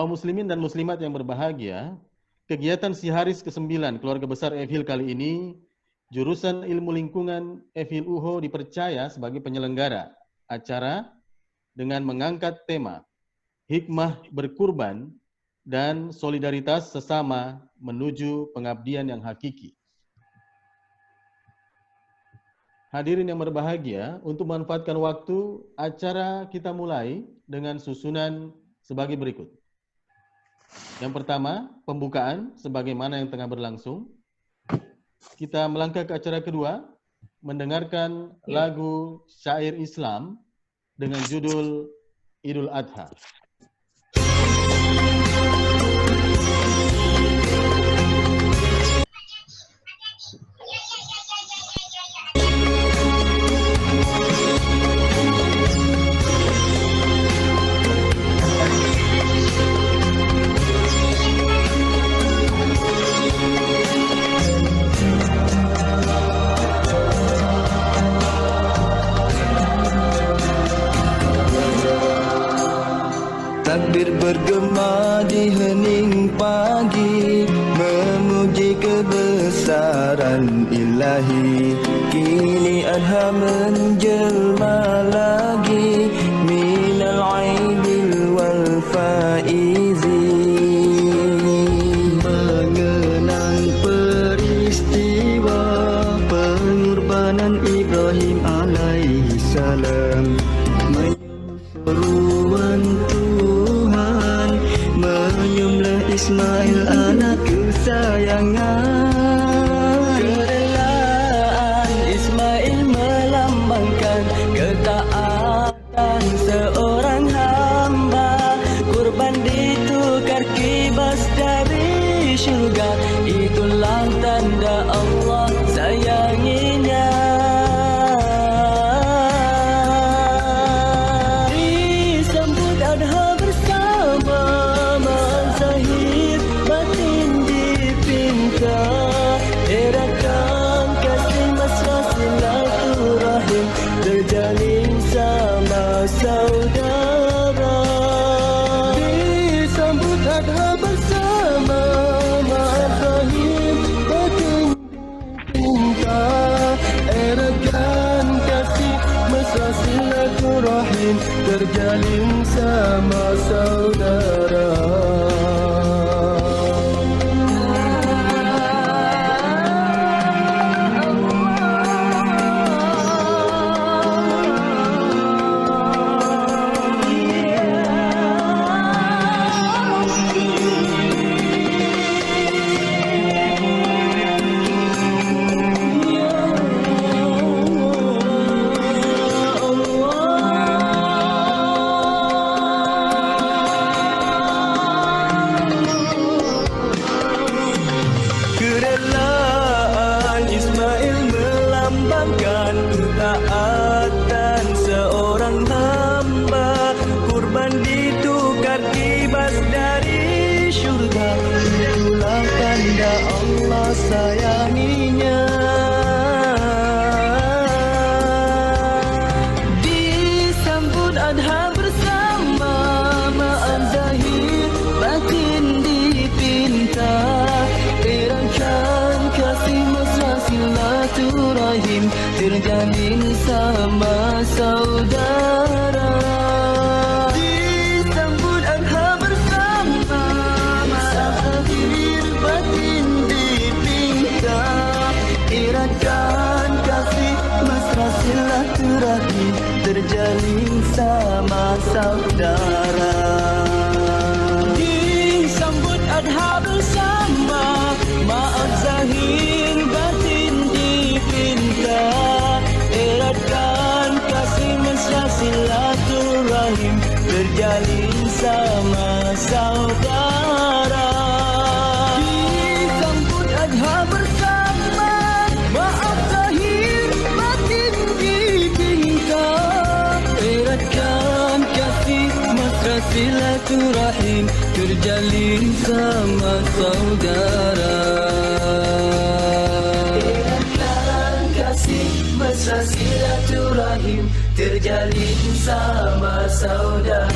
Kaum muslimin dan muslimat yang berbahagia, kegiatan Siharis ke-9 Keluarga Besar FHIL kali ini, jurusan Ilmu Lingkungan FHIL UHO dipercaya sebagai penyelenggara acara dengan mengangkat tema Hikmah Berkurban dan Solidaritas Sesama Menuju Pengabdian yang Hakiki. Hadirin yang berbahagia, untuk memanfaatkan waktu, acara kita mulai dengan susunan sebagai berikut. Yang pertama, pembukaan sebagaimana yang tengah berlangsung. Kita melangkah ke acara kedua, mendengarkan lagu syair Islam dengan judul Idul Adha. Takbir bergema di hening pagi, memuji kebesaran ilahi. Kini adha menjelma lagi, minal aidil wal faizi. Mengenang peristiwa pengorbanan Ibrahim alaihi salam, seruan Tuhan menyembelih Ismail anak kesayangan. Kerelaan Ismail melambangkan ketaatan seorang hamba, kurban ditukar kibas dari syurga. Itulah tanda Allah sayanginya. Terjalin sama saudara, disambut adha bersama maaf rahim batin cinta, eratkan kasih mesra silaturahim, terjalin sama saudara. Ketaatan seorang hamba, kurban ditukar kibas dari syurga. Itulah tanda Allah sayanginya. Disambut adha bersama maaf zahir batin dipinta, eratkan kasih mesra silaturahim, terjalin sama saudara. Disambut adha bersama maaf zahir batin dipinta, eratkan kasih mesra silaturahim, terjalin sama saudara. Disambut adha bersama maaf zahir batin dipinta, eratkan kasih mesra silaturahim, terjalin sama saudara. Disambut adha bersama maaf zahir batin dipinta, eratkan kasih mesra silaturahim, terjalin sama saudara. Mesra silaturahim, terjalin sama saudara.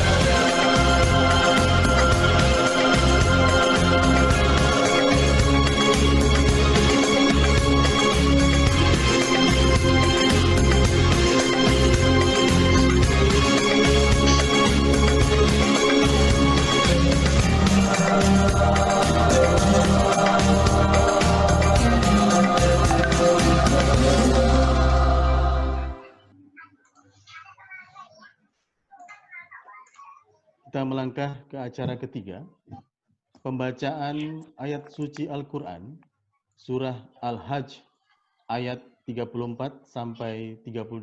Kita melangkah ke acara ketiga, pembacaan ayat suci Al-Quran, surah Al-Hajj ayat 34 sampai 38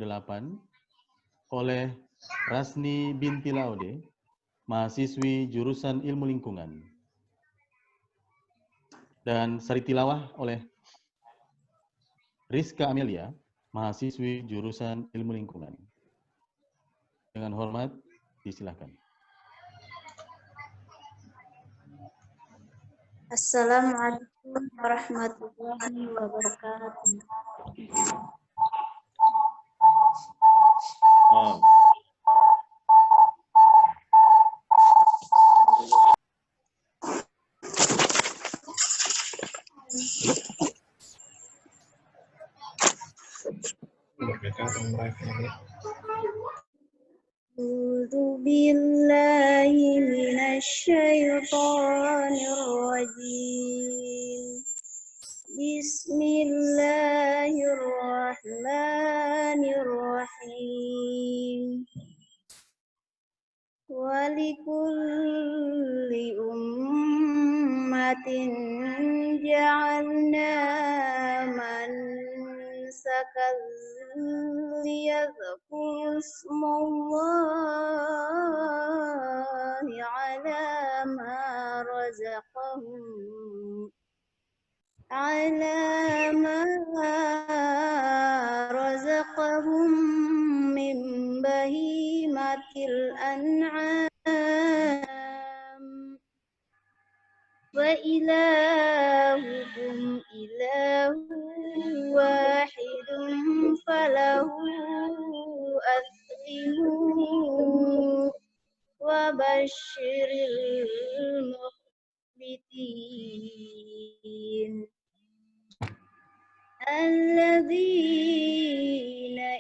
oleh Rasni binti Laude, mahasiswi jurusan Ilmu Lingkungan. Dan sari tilawah oleh Rizka Amelia, mahasiswi jurusan Ilmu Lingkungan. Dengan hormat, disilakan. Assalamualaikum warahmatullahi wabarakatuh. A'udzu billahi minasyaitonir rajim. Bismillahirrahmanirrahim. Walikulli ummatin ja'alna mansakan liyadhkuru ismallahi ala ma razaqahum min bahimatil an'am wa ilahukum ilahun wahidun falahu aslimu wa basyiril mukhbitin alladzina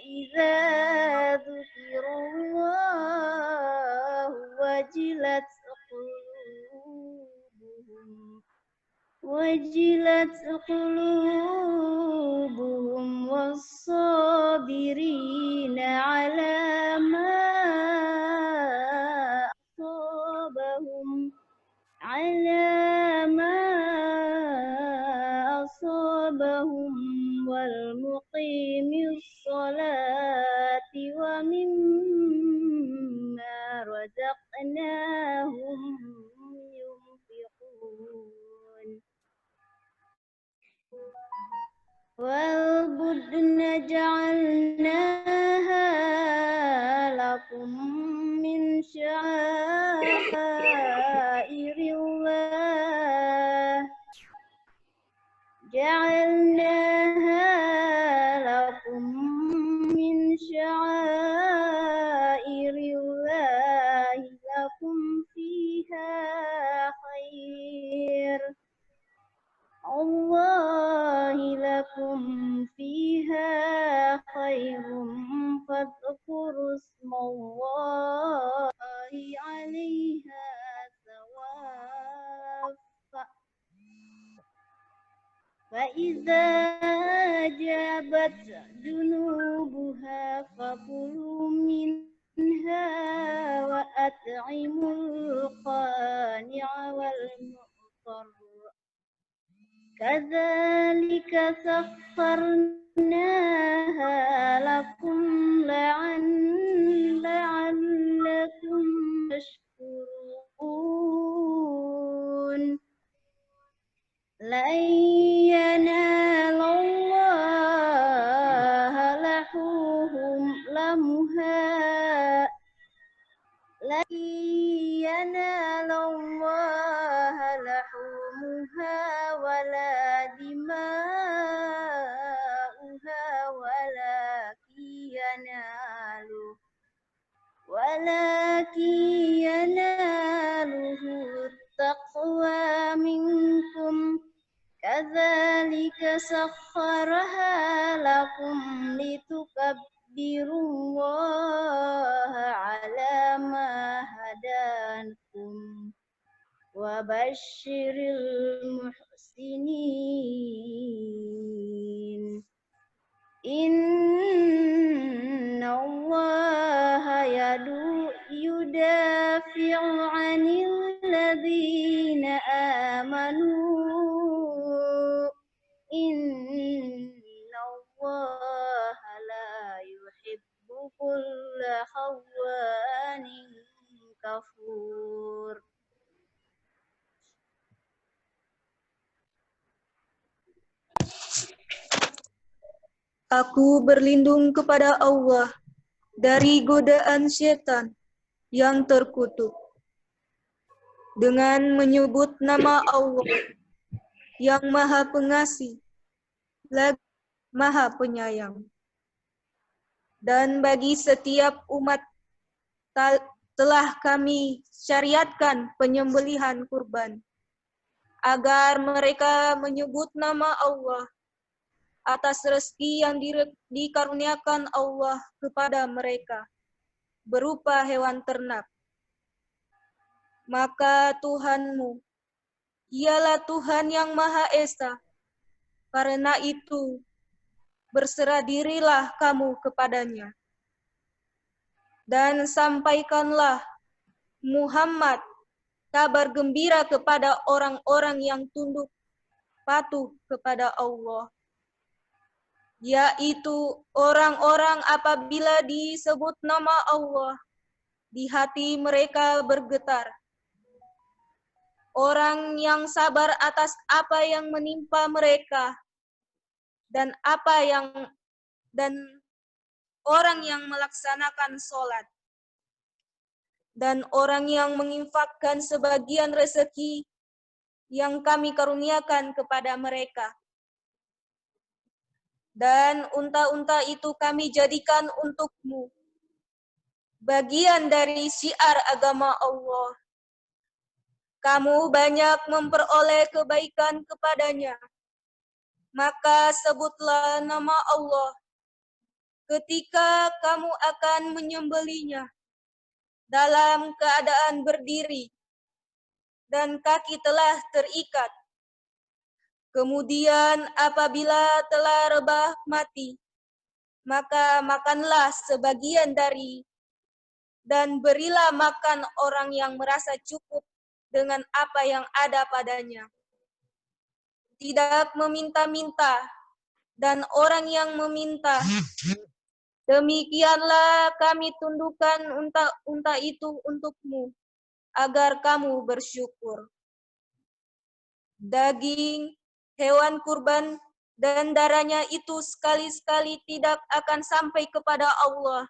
idza dzukirallahu wajilat qulubuhum was-sabirina ala ma asabahum wal muqimis salati wa mimma razaqnahum yunfiqun wal budna ja'alnaha lakum min sya'airillah lakum fiha khair Allahi lakum fiha khairum fadhkurusmallahi 'alaiha sawaffa فإذا جابت جنوبها فكلوا منها وأطعموا القانع والمعتر كذلك سخرناها لكم لعلكم تشكرون لن ينال الله لحومها ولا دماؤها ولكن يناله التقوى منكم كذلك سخرها لكم لتكبروا الله على ما هداكم وبشر المحسنين إن الله يدافع kulla khawanin kafur. Aku berlindung kepada Allah dari godaan setan yang terkutuk dengan menyebut nama Allah yang Maha Pengasih lagi Maha Penyayang. Dan bagi setiap umat telah kami syariatkan penyembelihan kurban agar mereka menyebut nama Allah atas rezeki yang dikaruniakan Allah kepada mereka berupa hewan ternak. Maka Tuhanmu ialah Tuhan yang Maha Esa. Karena itu berserah dirilah kamu kepadanya. Dan sampaikanlah Muhammad kabar gembira kepada orang-orang yang tunduk patuh kepada Allah, yaitu orang-orang apabila disebut nama Allah, di hati mereka bergetar. Orang yang sabar atas apa yang menimpa mereka, dan orang yang melaksanakan sholat, dan orang yang menginfakkan sebagian rezeki yang kami karuniakan kepada mereka. Dan unta-unta itu kami jadikan untukmu bagian dari syiar agama Allah. Kamu banyak memperoleh kebaikan kepadanya, maka sebutlah nama Allah ketika kamu akan menyembelinya dalam keadaan berdiri dan kaki telah terikat. Kemudian apabila telah rebah mati, maka makanlah sebagian dari dan berilah makan orang yang merasa cukup dengan apa yang ada padanya. Tidak meminta-minta, dan orang yang meminta, demikianlah kami tundukkan unta-unta itu untukmu, agar kamu bersyukur. Daging hewan kurban dan darahnya itu sekali-sekali tidak akan sampai kepada Allah,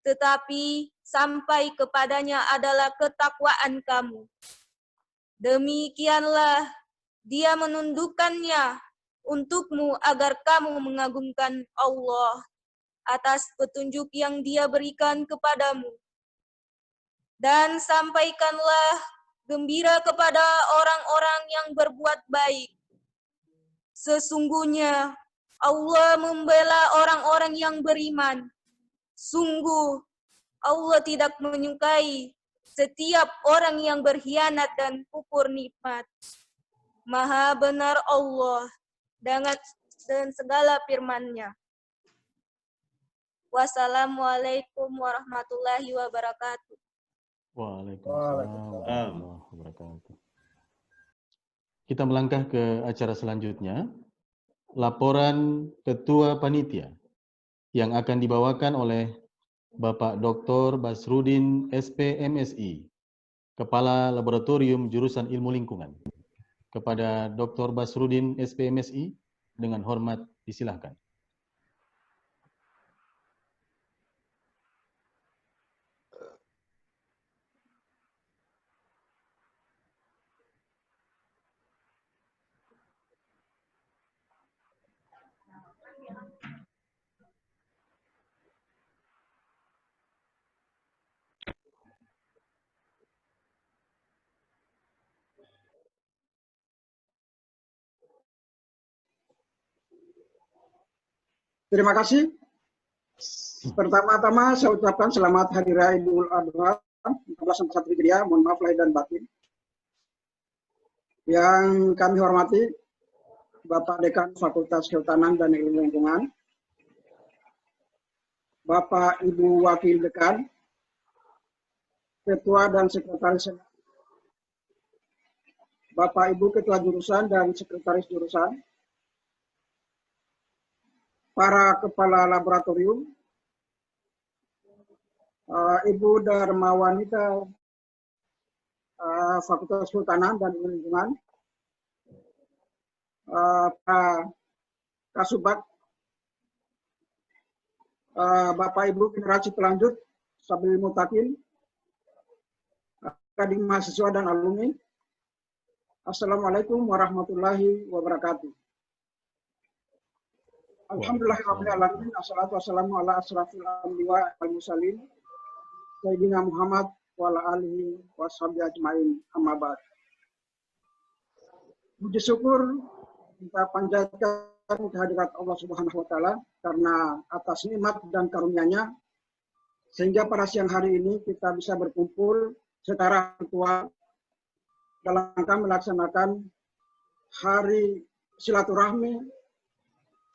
tetapi sampai kepadanya adalah ketakwaan kamu. Demikianlah Dia menundukkannya untukmu agar kamu mengagungkan Allah atas petunjuk yang Dia berikan kepadamu. Dan sampaikanlah gembira kepada orang-orang yang berbuat baik. Sesungguhnya Allah membela orang-orang yang beriman. Sungguh Allah tidak menyukai setiap orang yang berkhianat dan kufur nikmat. Maha benar Allah dengan segala firman-Nya. Wassalamualaikum warahmatullahi wabarakatuh. Waalaikumsalam warahmatullahi wabarakatuh. Kita melangkah ke acara selanjutnya, laporan Ketua Panitia yang akan dibawakan oleh Bapak Dr. Basrudin SPMSI, Kepala Laboratorium Jurusan Ilmu Lingkungan. Kepada Dr. Basrudin SPMSI, dengan hormat disilahkan. Terima kasih. Pertama-tama saya ucapkan selamat Hari Raya Idul Adha 1441 Hijriah. Mohon maaf lahir dan batin. Yang kami hormati Bapak Dekan Fakultas Kehutanan dan Ilmu Lingkungan, Bapak Ibu Wakil Dekan, Ketua dan Sekretaris, Bapak Ibu Ketua Jurusan dan Sekretaris Jurusan, para Kepala Laboratorium, Ibu Dharma Wanita Fakultas Kehutanan dan Lingkungan, Pak Kasubag, Bapak Ibu generasi pelanjut Sabil Mutakin, adik mahasiswa dan alumni. Assalamualaikum warahmatullahi wabarakatuh. Alhamdulillahirrahmanirrahim. Assalatu wassalamu ala asrafil anbiya wal mursalin Sayyidina Muhammad wa ala alihi washabihi ajmain, amma ba'd. Puji syukur kita panjatkan kehadirat Allah Subhanahu wa taala karena atas nikmat dan karunia-Nya sehingga pada siang hari ini kita bisa berkumpul secara virtual dalam rangka melaksanakan hari silaturahmi,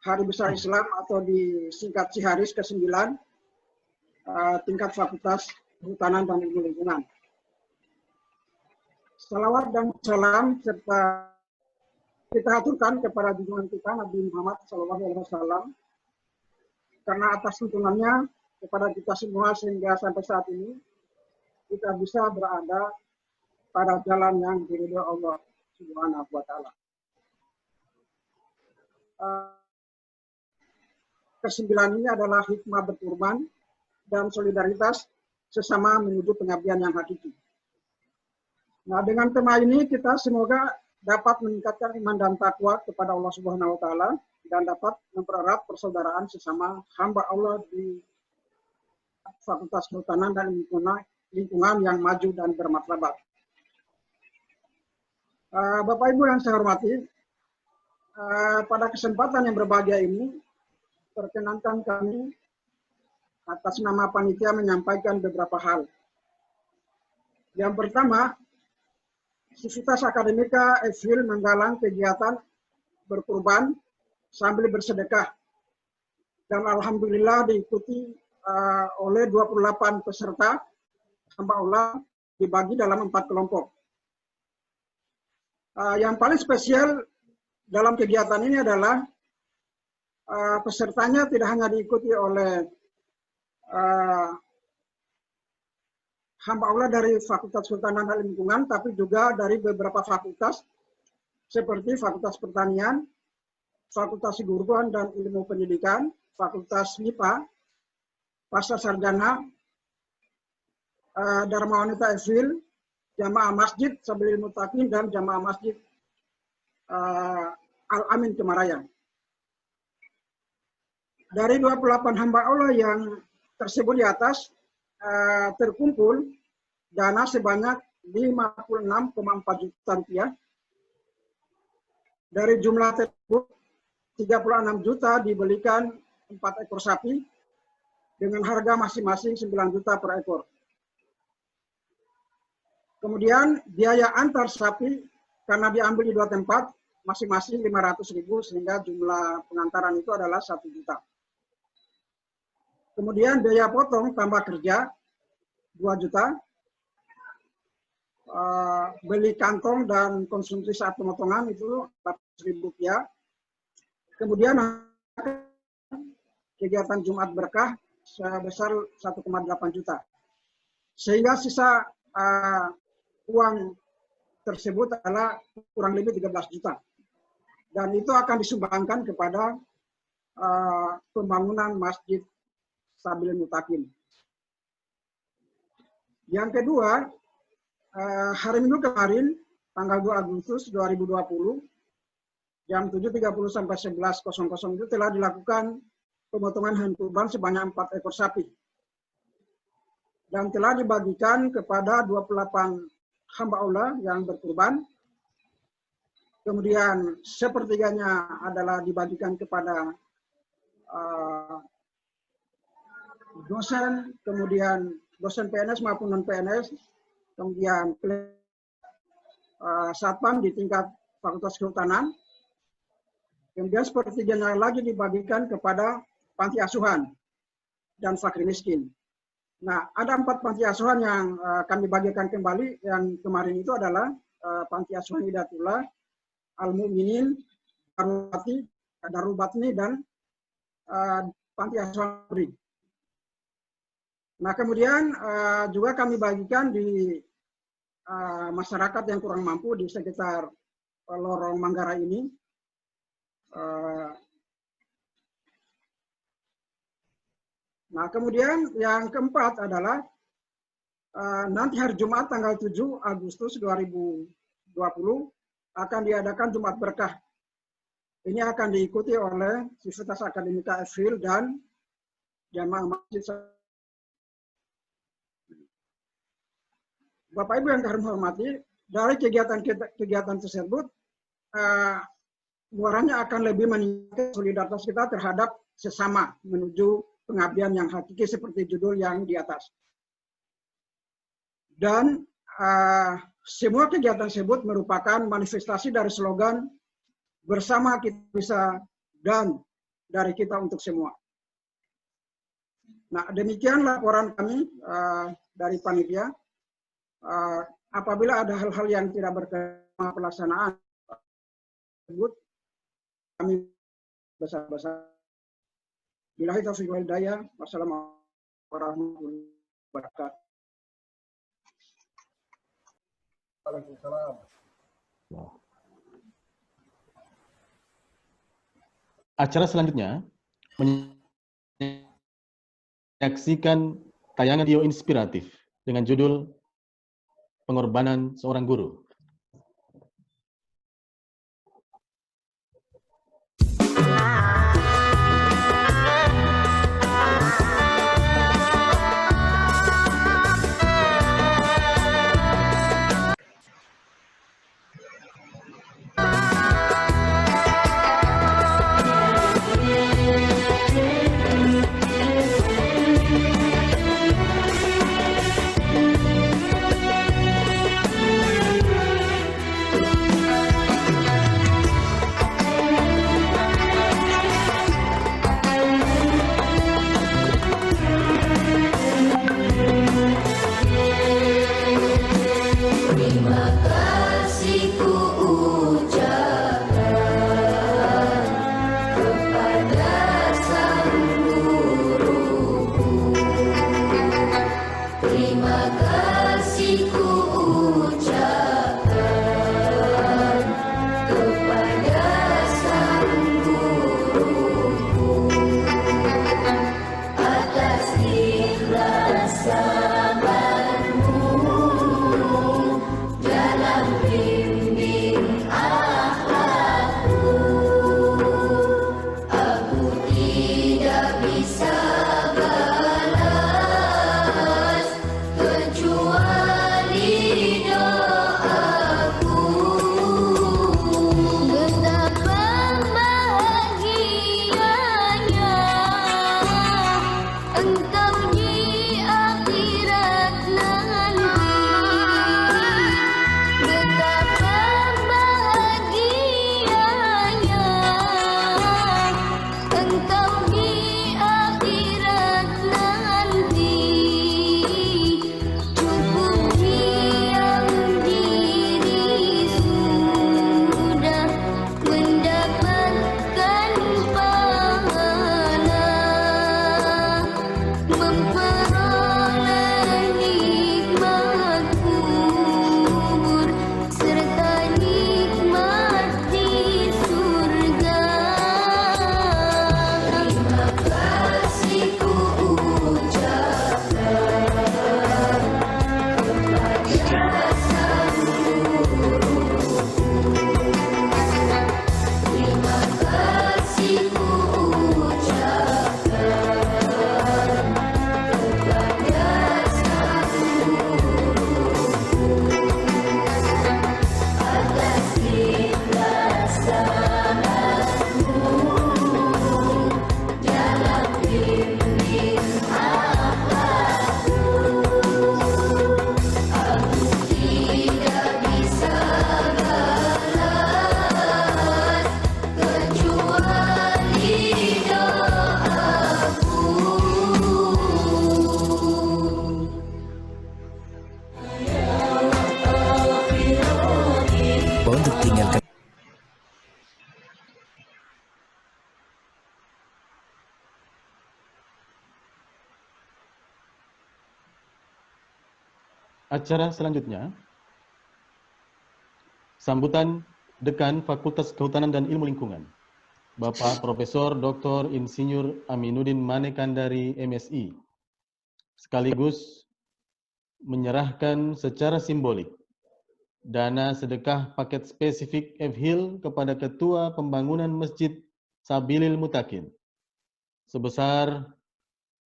Hari Besar Islam atau disingkat Siharis ke-9 tingkat Fakultas Kehutanan dan Ilmu Lingkungan. Salawat dan salam serta kita aturkan kepada junjungan kita Nabi Muhammad SAW karena atas tuntunannya kepada kita semua sehingga sampai saat ini kita bisa berada pada jalan yang diridhoi Allah Subhanahu wa taala. Kesembilan ini adalah hikmah berkurban dan solidaritas sesama menuju pengabdian yang hakiki. Nah, dengan tema ini kita semoga dapat meningkatkan iman dan takwa kepada Allah Subhanahu wa taala dan dapat mempererat persaudaraan sesama hamba Allah di Fakultas Kehutanan dan Lingkungan yang maju dan bermartabat. Bapak Ibu yang saya hormati, pada kesempatan yang berbahagia ini, perkenankan kami atas nama panitia menyampaikan beberapa hal. Yang pertama, Sivitas Akademika FHIL menggalang kegiatan berkurban sambil bersedekah. Dan alhamdulillah diikuti oleh 28 peserta hamba Allah dibagi dalam 4 kelompok. Yang paling spesial dalam kegiatan ini adalah pesertanya tidak hanya diikuti oleh hamba Allah dari Fakultas Kehutanan dan Lingkungan, tapi juga dari beberapa fakultas seperti Fakultas Pertanian, Fakultas Keguruan dan Ilmu Pendidikan, Fakultas MIPA, Pasca Sarjana, Dharma Wanita FHIL, Jamaah Masjid Sabil Mutakin dan Jamaah Masjid Al-Amin Kemarayan. Dari 28 hamba Allah yang tersebut di atas, terkumpul dana sebanyak 56,4 juta rupiah. Dari jumlah tersebut, 36 juta dibelikan 4 ekor sapi dengan harga masing-masing 9 juta per ekor. Kemudian biaya antar sapi karena diambil di 2 tempat, masing-masing 500.000 sehingga jumlah pengantaran itu adalah 1 juta. Kemudian biaya potong tambah kerja 2 juta. Beli kantong dan konsumsi saat pemotongan itu 400.000 rupiah. Kemudian kegiatan Jumat Berkah sebesar 1,8 juta. Sehingga sisa uang tersebut adalah kurang lebih 13 juta. Dan itu akan disumbangkan kepada pembangunan Masjid Sabil Mutakin. Yang kedua, hari Minggu kemarin, tanggal 2 Agustus 2020, jam 7.30 sampai 11.00 itu telah dilakukan pemotongan hewan kurban sebanyak 4 ekor sapi. Dan telah dibagikan kepada 28 hamba Allah yang berkurban. Kemudian sepertiganya adalah dibagikan kepada dosen, kemudian dosen PNS maupun non-PNS, kemudian satpam di tingkat Fakultas Kehutanan, kemudian sepertiganya lagi dibagikan kepada panti asuhan dan fakir miskin. Nah, ada 4 panti asuhan yang kami bagikan kembali. Yang kemarin itu adalah panti asuhan Hidatullah, Al-Mu'minin, Darul Batni, dan panti asuhan Bri. Nah, kemudian juga kami bagikan di masyarakat yang kurang mampu di sekitar lorong Manggarai ini. Nah, kemudian yang keempat adalah nanti hari Jumat tanggal 7 Agustus 2020 akan diadakan Jumat Berkah. Ini akan diikuti oleh Sivitas Akademika FHIL dan jamaah masjid. Bapak Ibu yang kami hormati, dari kegiatan tersebut, muaranya akan lebih meningkatkan solidaritas kita terhadap sesama menuju pengabdian yang hakiki seperti judul yang di atas. Dan semua kegiatan tersebut merupakan manifestasi dari slogan bersama kita bisa dan dari kita untuk semua. Nah, demikian laporan kami dari panitia. Apabila ada hal-hal yang tidak berkenan pelaksanaan tersebut, kami besar-besar. Billahi taufiq wal hidayah. Wassalamualaikum warahmatullahi wabarakatuh. Waalaikumsalam. Acara selanjutnya menyaksikan tayangan video inspiratif dengan judul Pengorbanan Seorang Guru. Memperbaiki Acara selanjutnya, sambutan Dekan Fakultas Kehutanan dan Ilmu Lingkungan, Bapak Profesor Dr. Insinyur Aminuddin Manekandari MSI, sekaligus menyerahkan secara simbolik dana sedekah paket spesifik FHIL kepada Ketua Pembangunan Masjid Sabilil Mutakin sebesar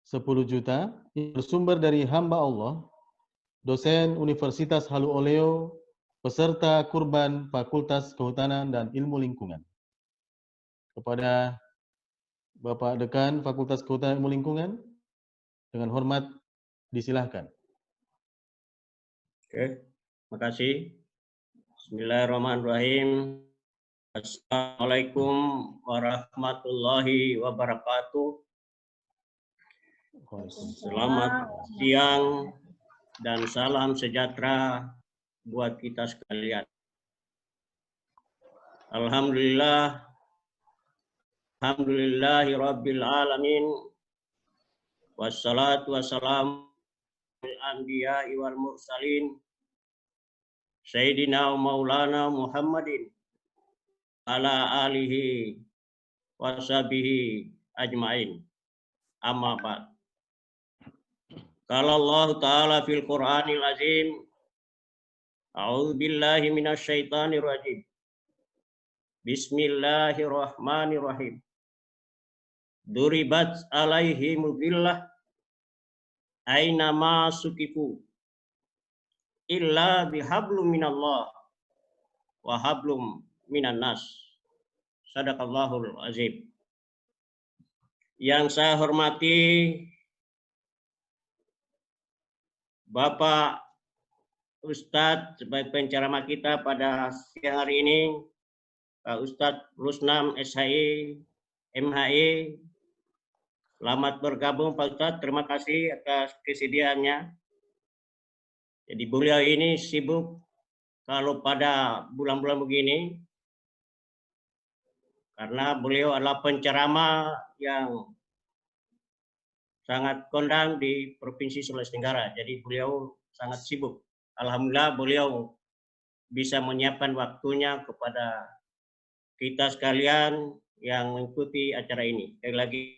10 juta yang bersumber dari hamba Allah, dosen Universitas Halu Oleo, peserta kurban Fakultas Kehutanan dan Ilmu Lingkungan. Kepada Bapak Dekan Fakultas Kehutanan dan Ilmu Lingkungan, dengan hormat disilahkan. Oke, terima kasih. Bismillahirrahmanirrahim. Assalamualaikum warahmatullahi wabarakatuh. Selamat siang dan salam sejahtera buat kita sekalian. Alhamdulillahi rabbil alamin. Wassalatu wassalamu alal anbiya'i wal mursalin. Sayyidina Maulana Muhammadin ala alihi wa sahbihi ajmain. Amma ba'd. Qala Allah Ta'ala fil Qur'anil Azim. A'udzu billahi minasy syaithanir rajim. Bismillahirrahmanirrahim. Duribat alaihimul dhillah aina ma sukifu illa bihablum minallah wa hablum minan nas. Sadaqallahul azim. Yang saya hormati Bapak Ustadz sebagai penceramah kita pada siang hari ini, Pak Ustadz Rusnam SHI MHI. Selamat bergabung Pak Ustadz, terima kasih atas kesediaannya. Jadi beliau ini sibuk kalau pada bulan-bulan begini, karena beliau adalah penceramah yang sangat kondang di Provinsi Sulawesi Tenggara. Jadi beliau sangat sibuk. Alhamdulillah beliau bisa menyiapkan waktunya kepada kita sekalian yang mengikuti acara ini. Sekali lagi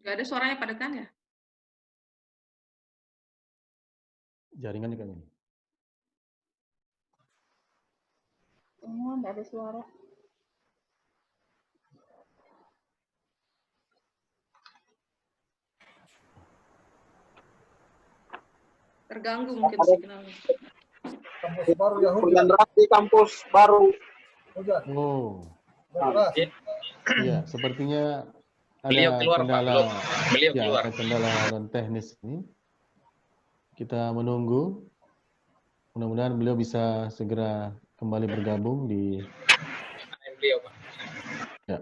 Gak ada suaranya Pak Dekan ya? Jaringannya kayaknya. Oh, nggak ada suara. Terganggu mungkin signalnya. Kampus baru ya, hujan deras di kampus baru. Hujan. Oh, iya, sepertinya Beliau ada keluar, Pak. kendala, Beliau ya, keluar. ada kendala dan teknis ini. Kita menunggu. Mudah-mudahan beliau bisa segera kembali bergabung di. Beliau, Pak. Ya.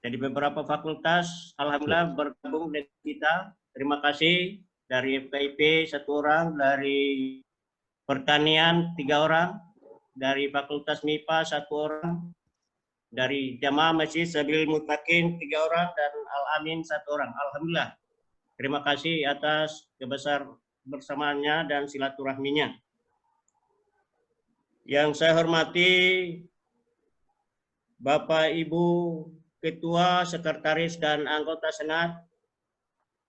Jadi beberapa fakultas alhamdulillah bergabung dengan kita. Terima kasih dari FKIP 1 orang, dari Pertanian 3 orang, dari Fakultas MIPA 1 orang, dari Jamaah Masjid Sabilil Mutakin 3 orang, dan Al-Amin 1 orang. Alhamdulillah. Terima kasih atas kebersamaan bersamaannya dan silaturahminya. Yang saya hormati Bapak Ibu Ketua, Sekretaris, dan anggota Senat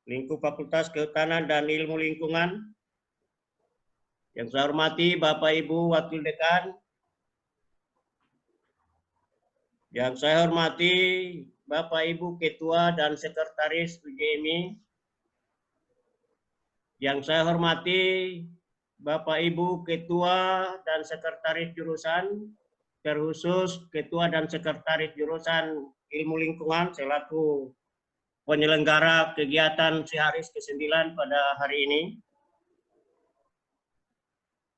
lingkup Fakultas Kehutanan dan Ilmu Lingkungan. Yang saya hormati Bapak Ibu Wakil Dekan. Yang saya hormati Bapak Ibu Ketua dan Sekretaris UJMI. Yang saya hormati Bapak Ibu Ketua dan Sekretaris Jurusan, terkhusus Ketua dan Sekretaris Jurusan Ilmu Lingkungan selaku penyelenggara kegiatan Siharis ke-9 pada hari ini.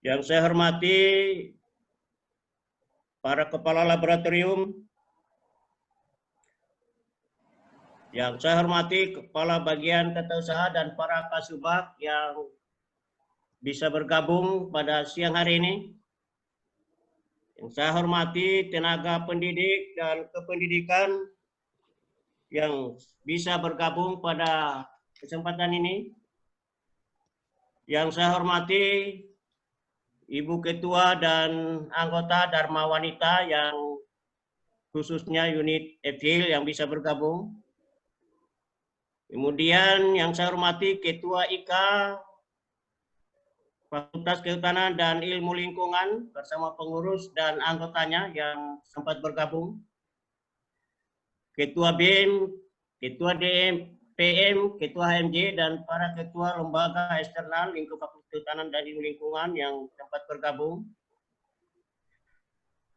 Yang saya hormati para kepala laboratorium, yang saya hormati kepala bagian tata usaha dan para kasubag yang bisa bergabung pada siang hari ini. Yang saya hormati tenaga pendidik dan kependidikan yang bisa bergabung pada kesempatan ini. Yang saya hormati Ibu Ketua dan anggota Dharma Wanita yang khususnya unit EFIL yang bisa bergabung. Kemudian yang saya hormati Ketua IKA Fakultas Kehutanan dan Ilmu Lingkungan bersama pengurus dan anggotanya yang sempat bergabung. Ketua BEM, Ketua DM, PM, Ketua HMJ, dan para ketua lembaga eksternal lingkup Fakultas Kehutanan dan Ilmu Lingkungan yang sempat bergabung.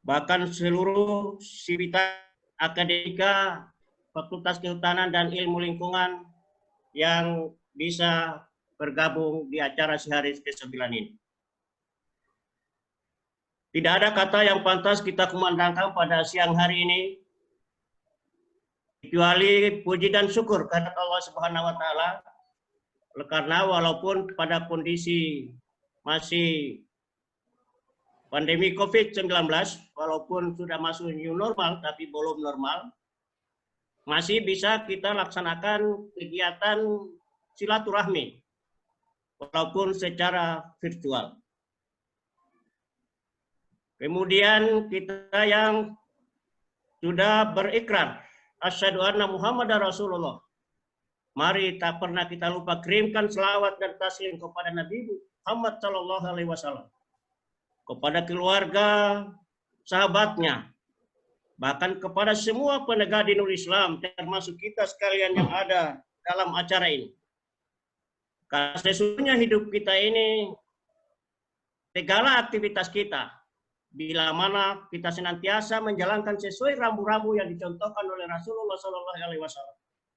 Bahkan seluruh sivitas akademika Fakultas Kehutanan dan Ilmu Lingkungan yang bisa bergabung di acara Siharis ke-9 ini. Tidak ada kata yang pantas kita kumandangkan pada siang hari ini kecuali puji dan syukur kepada Allah Subhanahu wa taala, karena walaupun pada kondisi masih pandemi COVID-19, walaupun sudah masuk new normal tapi belum normal, masih bisa kita laksanakan kegiatan silaturahmi walaupun secara virtual. Kemudian kita yang sudah berikrar asyhadu anna Muhammadar Rasulullah, mari tak pernah kita lupa kirimkan selawat dan taslim kepada Nabi Muhammad Shallallahu Alaihi Wasallam, kepada keluarga, sahabatnya, bahkan kepada semua penegak dinul Islam, termasuk kita sekalian yang ada dalam acara ini. Karena sesungguhnya hidup kita ini, segala aktivitas kita, bila mana kita senantiasa menjalankan sesuai rambu-rambu yang dicontohkan oleh Rasulullah SAW,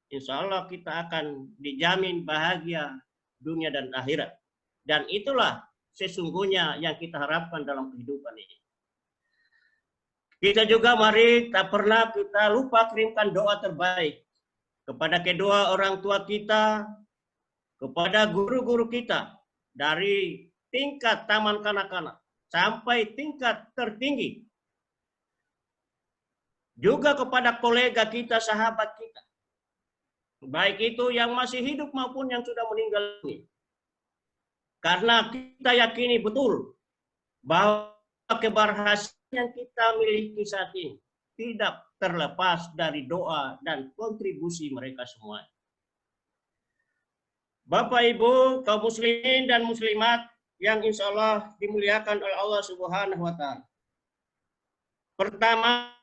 insya Allah kita akan dijamin bahagia dunia dan akhirat. Dan itulah sesungguhnya yang kita harapkan dalam kehidupan ini. Kita juga mari tak pernah kita lupa kirimkan doa terbaik kepada kedua orang tua kita, kepada guru-guru kita dari tingkat taman kanak-kanak sampai tingkat tertinggi, juga kepada kolega kita, sahabat kita, baik itu yang masih hidup maupun yang sudah meninggal ini. Karena kita yakini betul bahwa keberhasilan yang kita miliki saat ini tidak terlepas dari doa dan kontribusi mereka semua. Bapak Ibu kaum muslimin dan muslimat yang insya Allah dimuliakan oleh Allah Subhanahu wa taala. Pertama,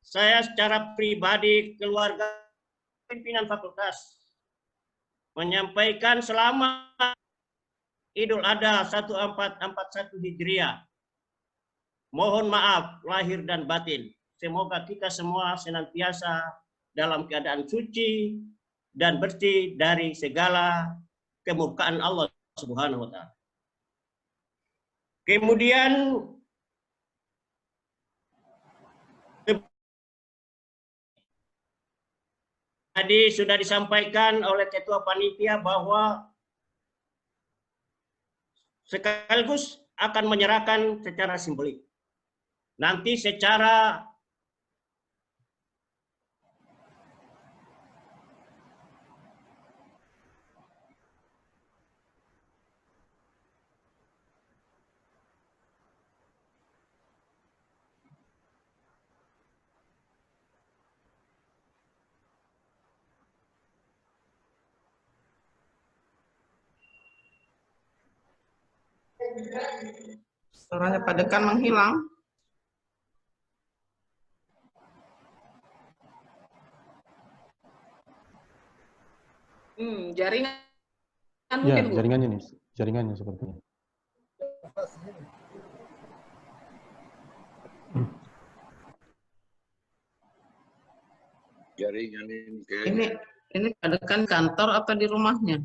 saya secara pribadi, keluarga, pimpinan fakultas menyampaikan selamat Idul Adha 1441 Hijriah. Mohon maaf lahir dan batin. Semoga kita semua senantiasa dalam keadaan suci dan bersih dari segala kemurkaan Allah Subhanahu wa taala. Kemudian tadi sudah disampaikan oleh Ketua Panitia bahwa sekaligus akan menyerahkan secara simbolik. Nanti secara Suaranya Pak Dekan menghilang. Jaringan Ya, mungkin, Bu. jaringannya nih, jaringannya sepertinya. Jaringan ini kayaknya. Ini Pak Dekan kantor apa di rumahnya?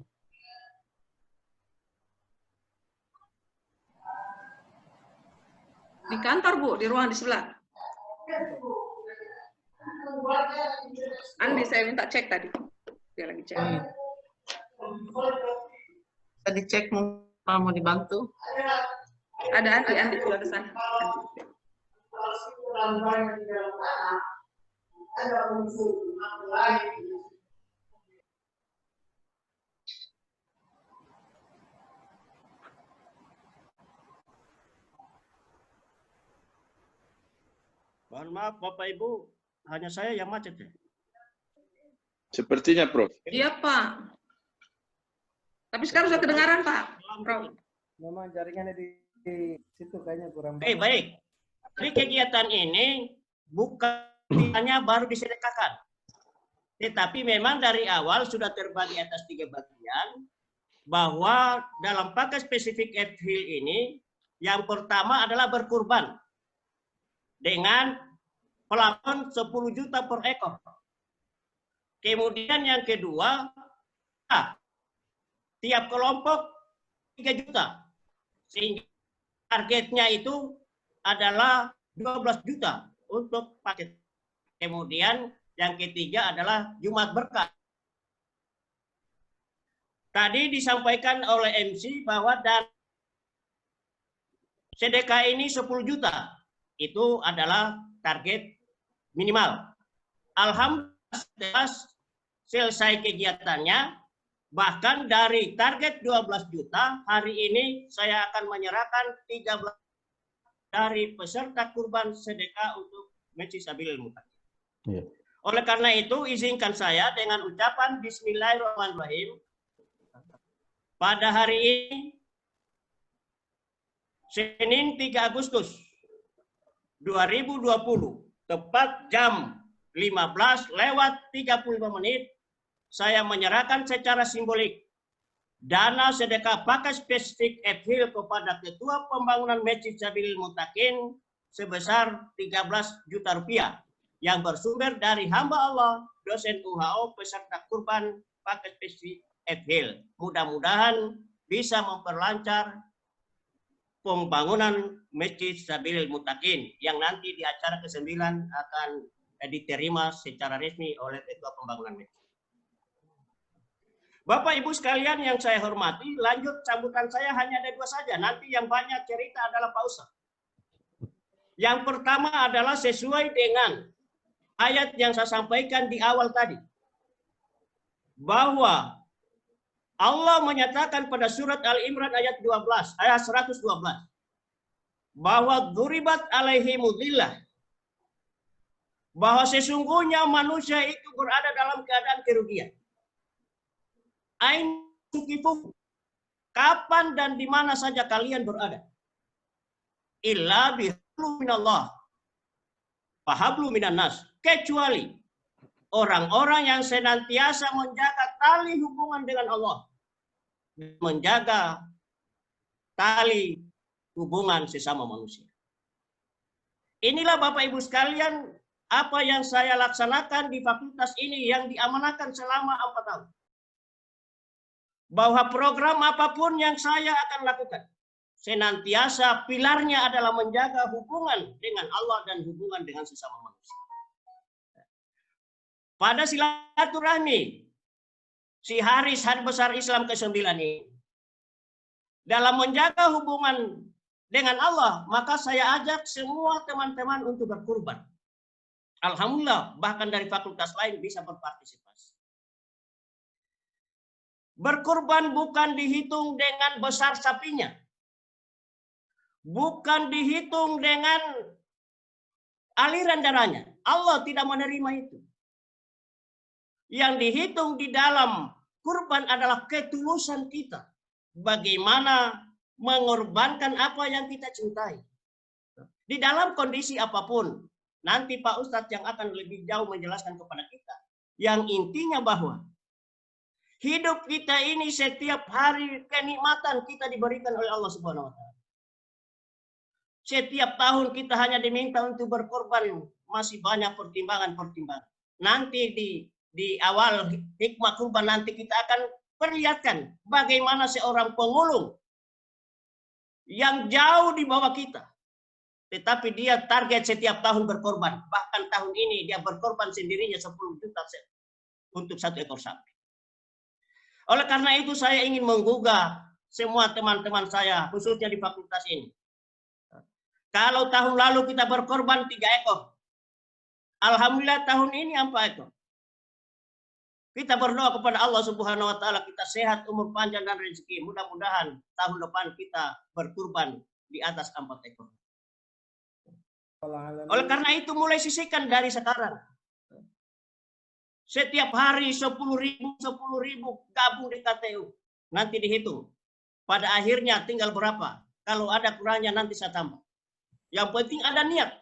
Di kantor, Bu, di ruang di sebelah. Andi, saya minta cek tadi. Dia lagi cek. Bisa dicek kalau mau dibantu. Ada Andi sudah ke sana. Mohon maaf Bapak Ibu, hanya saya yang macet ya. Sepertinya, Prof. Iya, Pak. Tapi sekarang sudah kedengaran, Pak. Prof. Memang jaringannya di situ kayaknya kurang Oke, baik. Jadi kegiatan ini bukan hanya baru disedekahkan. Tetapi memang dari awal sudah terbagi atas 3 bagian, bahwa dalam paket spesifik FHIL ini, yang pertama adalah berkurban dengan plafon 10 juta per ekor. Kemudian yang kedua, tiap kelompok 3 juta. Sehingga targetnya itu adalah 12 juta untuk paket. Kemudian yang ketiga adalah Jumat Berkah. Tadi disampaikan oleh MC bahwa dan sedekah ini 10 juta. Itu adalah target minimal. Alhamdulillah selesai kegiatannya. Bahkan dari target 12 juta, hari ini saya akan menyerahkan 13 dari peserta kurban sedekah untuk Masjid Sabilil Muttaqin. Iya. Oleh karena itu, izinkan saya dengan ucapan Bismillahirrahmanirrahim. Pada hari ini, Senin 3 Agustus 2020, tepat jam 15:35, saya menyerahkan secara simbolik dana sedekah paket spesifik FHIL kepada Ketua Pembangunan Masjid Sabilil Muttaqin sebesar 13 juta rupiah yang bersumber dari hamba Allah, dosen UHO, peserta kurban paket spesifik FHIL. Mudah-mudahan bisa memperlancar pembangunan Masjid Sabilil Muttaqin yang nanti di acara ke-9 akan diterima secara resmi oleh Ketua Pembangunan Masjid. Bapak Ibu sekalian yang saya hormati, lanjut sambutan saya hanya ada 2 saja. Nanti yang banyak cerita adalah Pak Ustaz. Yang pertama adalah sesuai dengan ayat yang saya sampaikan di awal tadi. Bahwa Allah menyatakan pada surat Al-Imran ayat 112. Bahwa duribat alaihimudillah. Bahwa sesungguhnya manusia itu berada dalam keadaan kerugian. Ain sukifu, kapan dan di mana saja kalian berada. Illa bihablu minallah, fahablu minan nas. Kecuali orang-orang yang senantiasa menjaga tali hubungan dengan Allah. Menjaga tali hubungan sesama manusia. Inilah Bapak Ibu sekalian, apa yang saya laksanakan di fakultas ini yang diamanahkan selama 4 tahun. Bahwa program apapun yang saya akan lakukan, senantiasa pilarnya adalah menjaga hubungan dengan Allah dan hubungan dengan sesama manusia. Pada silaturahmi, si Hari Besar Islam ke-9 ini, dalam menjaga hubungan dengan Allah, maka saya ajak semua teman-teman untuk berkurban. Alhamdulillah, bahkan dari fakultas lain bisa berpartisipasi. Berkurban bukan dihitung dengan besar sapinya. Bukan dihitung dengan aliran darahnya. Allah tidak menerima itu. Yang dihitung di dalam kurban adalah ketulusan kita. Bagaimana mengorbankan apa yang kita cintai. Di dalam kondisi apapun, nanti Pak Ustadz yang akan lebih jauh menjelaskan kepada kita. Yang intinya bahwa hidup kita ini setiap hari kenikmatan kita diberikan oleh Allah Subhanahu wa taala. Setiap tahun kita hanya diminta untuk berkorban, masih banyak pertimbangan-pertimbangan. Nanti di awal hikmah kurban nanti kita akan perlihatkan bagaimana seorang pemulung yang jauh di bawah kita, tetapi dia target setiap tahun berkorban. Bahkan tahun ini dia berkorban sendirinya 10 juta untuk 1 ekor sapi. Oleh karena itu saya ingin menggugah semua teman-teman saya, khususnya di fakultas ini. Kalau tahun lalu kita berkorban 3 ekor, alhamdulillah tahun ini 4 ekor. Kita berdoa kepada Allah Subhanahu wa taala kita sehat, umur panjang dan rezeki. Mudah-mudahan tahun depan kita berkurban di atas 4 ekor. Oleh karena itu mulai sisihkan dari sekarang. Setiap hari 10.000 gabung di KTU. Nanti dihitung. Pada akhirnya tinggal berapa. Kalau ada kurangnya nanti saya tambah. Yang penting ada niat.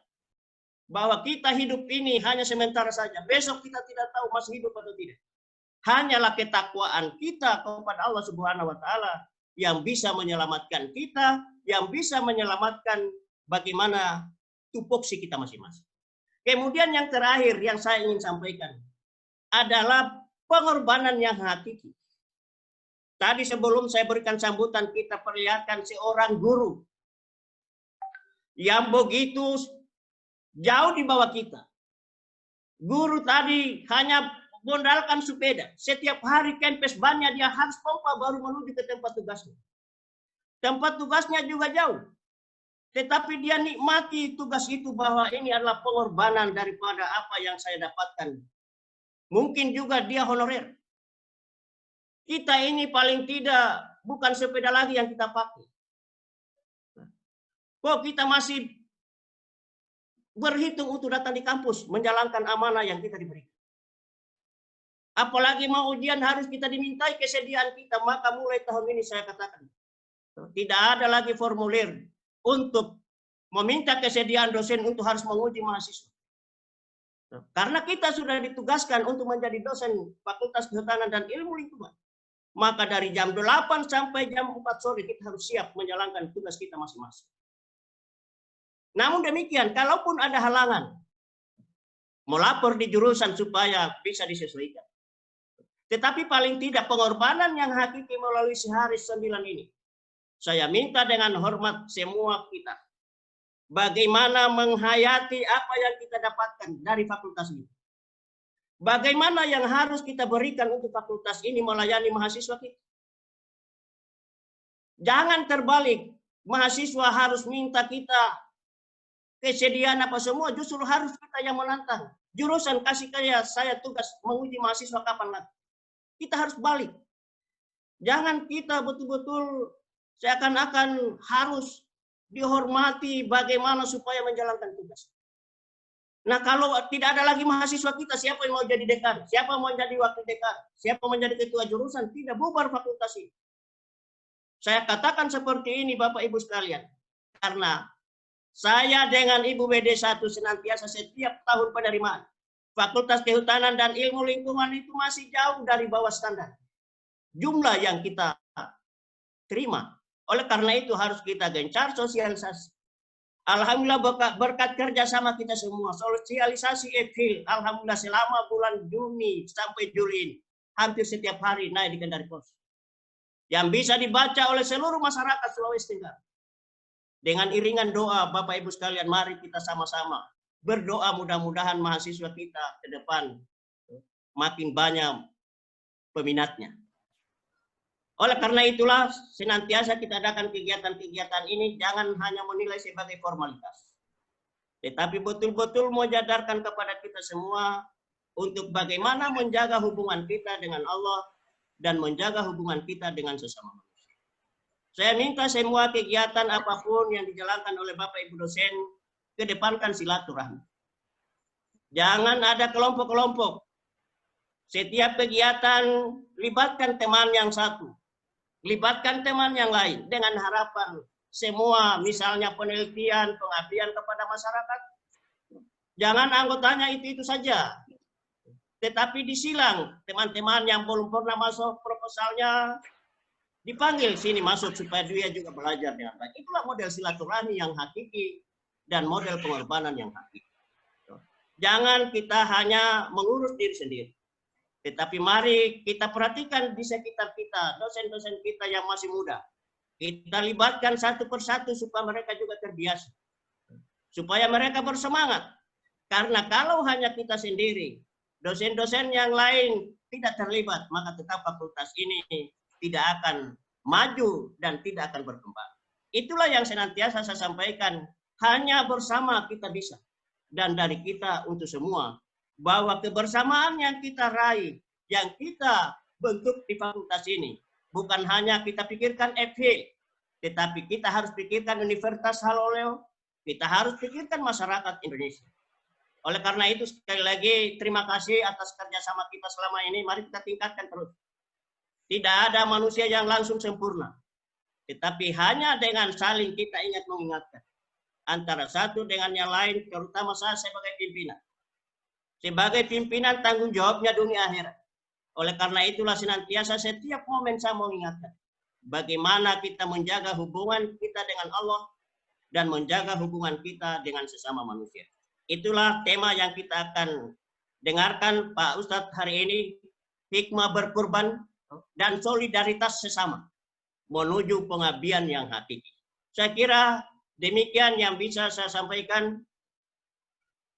Bahwa kita hidup ini hanya sementara saja. Besok kita tidak tahu masih hidup atau tidak. Hanyalah ketakwaan kita kepada Allah Subhanahu wa taala yang bisa menyelamatkan kita, yang bisa menyelamatkan bagaimana tupoksi kita masing-masing. Kemudian yang terakhir yang saya ingin sampaikan adalah pengorbanan yang hakiki. Tadi sebelum saya berikan sambutan kita perlihatkan seorang guru yang begitu jauh di bawah kita. Guru tadi hanya modalkan sepeda. Setiap hari kempes bannya dia harus pompa baru menuju ke tempat tugasnya. Tempat tugasnya juga jauh. Tetapi dia nikmati tugas itu bahwa ini adalah pengorbanan daripada apa yang saya dapatkan. Mungkin juga dia honorer. Kita ini paling tidak bukan sepeda lagi yang kita pakai. Kok kita masih berhitung untuk datang di kampus menjalankan amanah yang kita diberikan. Apalagi mau ujian harus kita dimintai kesediaan kita. Maka mulai tahun ini saya katakan. Tidak ada lagi formulir untuk meminta kesediaan dosen untuk harus menguji mahasiswa. Karena kita sudah ditugaskan untuk menjadi dosen Fakultas Kehutanan dan Ilmu Lingkungan. Maka dari jam 8 sampai jam 4 sore kita harus siap menjalankan tugas kita masing-masing. Namun demikian, kalaupun ada halangan, melapor di jurusan supaya bisa disesuaikan. Tetapi paling tidak pengorbanan yang hakiki melalui sehari 9 ini. Saya minta dengan hormat semua kita. Bagaimana menghayati apa yang kita dapatkan dari fakultas ini. Bagaimana yang harus kita berikan untuk fakultas ini melayani mahasiswa kita. Jangan terbalik. Mahasiswa harus minta kita kesediaan apa semua. Justru harus kita yang menantang. Jurusan kasih saya tugas menguji mahasiswa kapan lagi. Kita harus balik. Jangan kita betul-betul seakan-akan harus dihormati bagaimana supaya menjalankan tugas. Nah kalau tidak ada lagi mahasiswa kita, siapa yang mau jadi dekan? Siapa mau jadi wakil dekan? Siapa menjadi ketua jurusan? Tidak, bubar fakultas ini. Saya katakan seperti ini Bapak Ibu sekalian. Karena saya dengan Ibu BD1 senantiasa setiap tahun penerimaan. Fakultas Kehutanan dan Ilmu Lingkungan itu masih jauh dari bawah standar. Jumlah yang kita terima. Oleh karena itu harus kita gencar sosialisasi. Alhamdulillah berkat kerjasama kita semua. Sosialisasi EPIL. Alhamdulillah selama bulan Juni sampai Juli ini. Hampir setiap hari naik di Kendari Pos. Yang bisa dibaca oleh seluruh masyarakat Sulawesi Tenggara. Dengan iringan doa Bapak Ibu sekalian, mari kita sama-sama berdoa mudah-mudahan mahasiswa kita ke depan makin banyak peminatnya. Oleh karena itulah senantiasa kita adakan kegiatan-kegiatan ini jangan hanya menilai sebagai formalitas. Tetapi betul-betul menjadarkan kepada kita semua untuk bagaimana menjaga hubungan kita dengan Allah dan menjaga hubungan kita dengan sesama manusia. Saya minta semua kegiatan apapun yang dijalankan oleh Bapak Ibu dosen kedepankan silaturahmi. Jangan ada kelompok-kelompok. Setiap kegiatan libatkan teman yang satu. Libatkan teman yang lain dengan harapan semua, misalnya penelitian, pengabdian kepada masyarakat. Jangan anggotanya itu saja. Tetapi disilang teman-teman yang belum pernah masuk proposalnya, dipanggil sini masuk supaya dia juga belajar dengan baik. Itulah model silaturahmi yang hakiki dan model pengorbanan yang hakiki. Jangan kita hanya mengurus diri sendiri. Tetapi mari kita perhatikan di sekitar kita, dosen-dosen kita yang masih muda. Kita libatkan satu persatu supaya mereka juga terbiasa. Supaya mereka bersemangat. Karena kalau hanya kita sendiri, dosen-dosen yang lain tidak terlibat, maka tetap fakultas ini tidak akan maju dan tidak akan berkembang. Itulah yang senantiasa saya sampaikan, hanya bersama kita bisa. Dan dari kita untuk semua, bahwa kebersamaan yang kita raih, yang kita bentuk di fakultas ini, bukan hanya kita pikirkan FH, tetapi kita harus pikirkan Universitas Haloleo, kita harus pikirkan masyarakat Indonesia. Oleh karena itu, sekali lagi, terima kasih atas kerjasama kita selama ini, mari kita tingkatkan terus. Tidak ada manusia yang langsung sempurna, tetapi hanya dengan saling kita ingat mengingatkan antara satu dengan yang lain, terutama saya sebagai pimpinan. Sebagai pimpinan tanggung jawabnya dunia akhirat. Oleh karena itulah senantiasa setiap momen saya mengingatkan bagaimana kita menjaga hubungan kita dengan Allah dan menjaga hubungan kita dengan sesama manusia. Itulah tema yang kita akan dengarkan Pak Ustadz hari ini, hikmah berkurban dan solidaritas sesama menuju pengabdian yang hakiki. Saya kira demikian yang bisa saya sampaikan.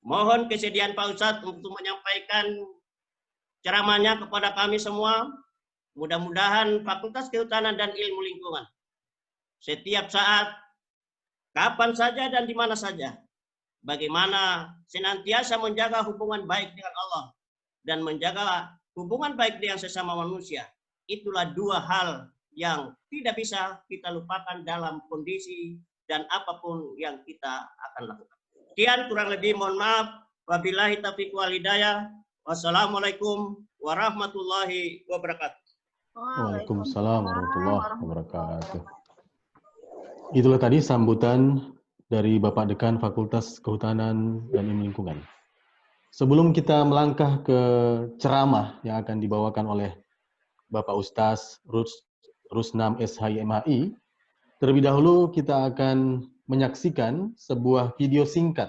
Mohon kesediaan Pak Ustadz untuk menyampaikan ceramahnya kepada kami semua. Mudah-mudahan Fakultas Kehutanan dan Ilmu Lingkungan setiap saat, kapan saja dan di mana saja, bagaimana senantiasa menjaga hubungan baik dengan Allah dan menjaga hubungan baik dengan sesama manusia. Itulah dua hal yang tidak bisa kita lupakan dalam kondisi dan apapun yang kita akan lakukan. Sekian, kurang lebih mohon maaf. Wabillahi taufiq wal hidayah. Wassalamualaikum warahmatullahi wabarakatuh. Waalaikumsalam warahmatullahi wabarakatuh. Itulah tadi sambutan dari Bapak Dekan Fakultas Kehutanan dan Ilmu Lingkungan. Sebelum kita melangkah ke ceramah yang akan dibawakan oleh Bapak Ustaz Rusnam SHMHI, terlebih dahulu kita akan menyaksikan sebuah video singkat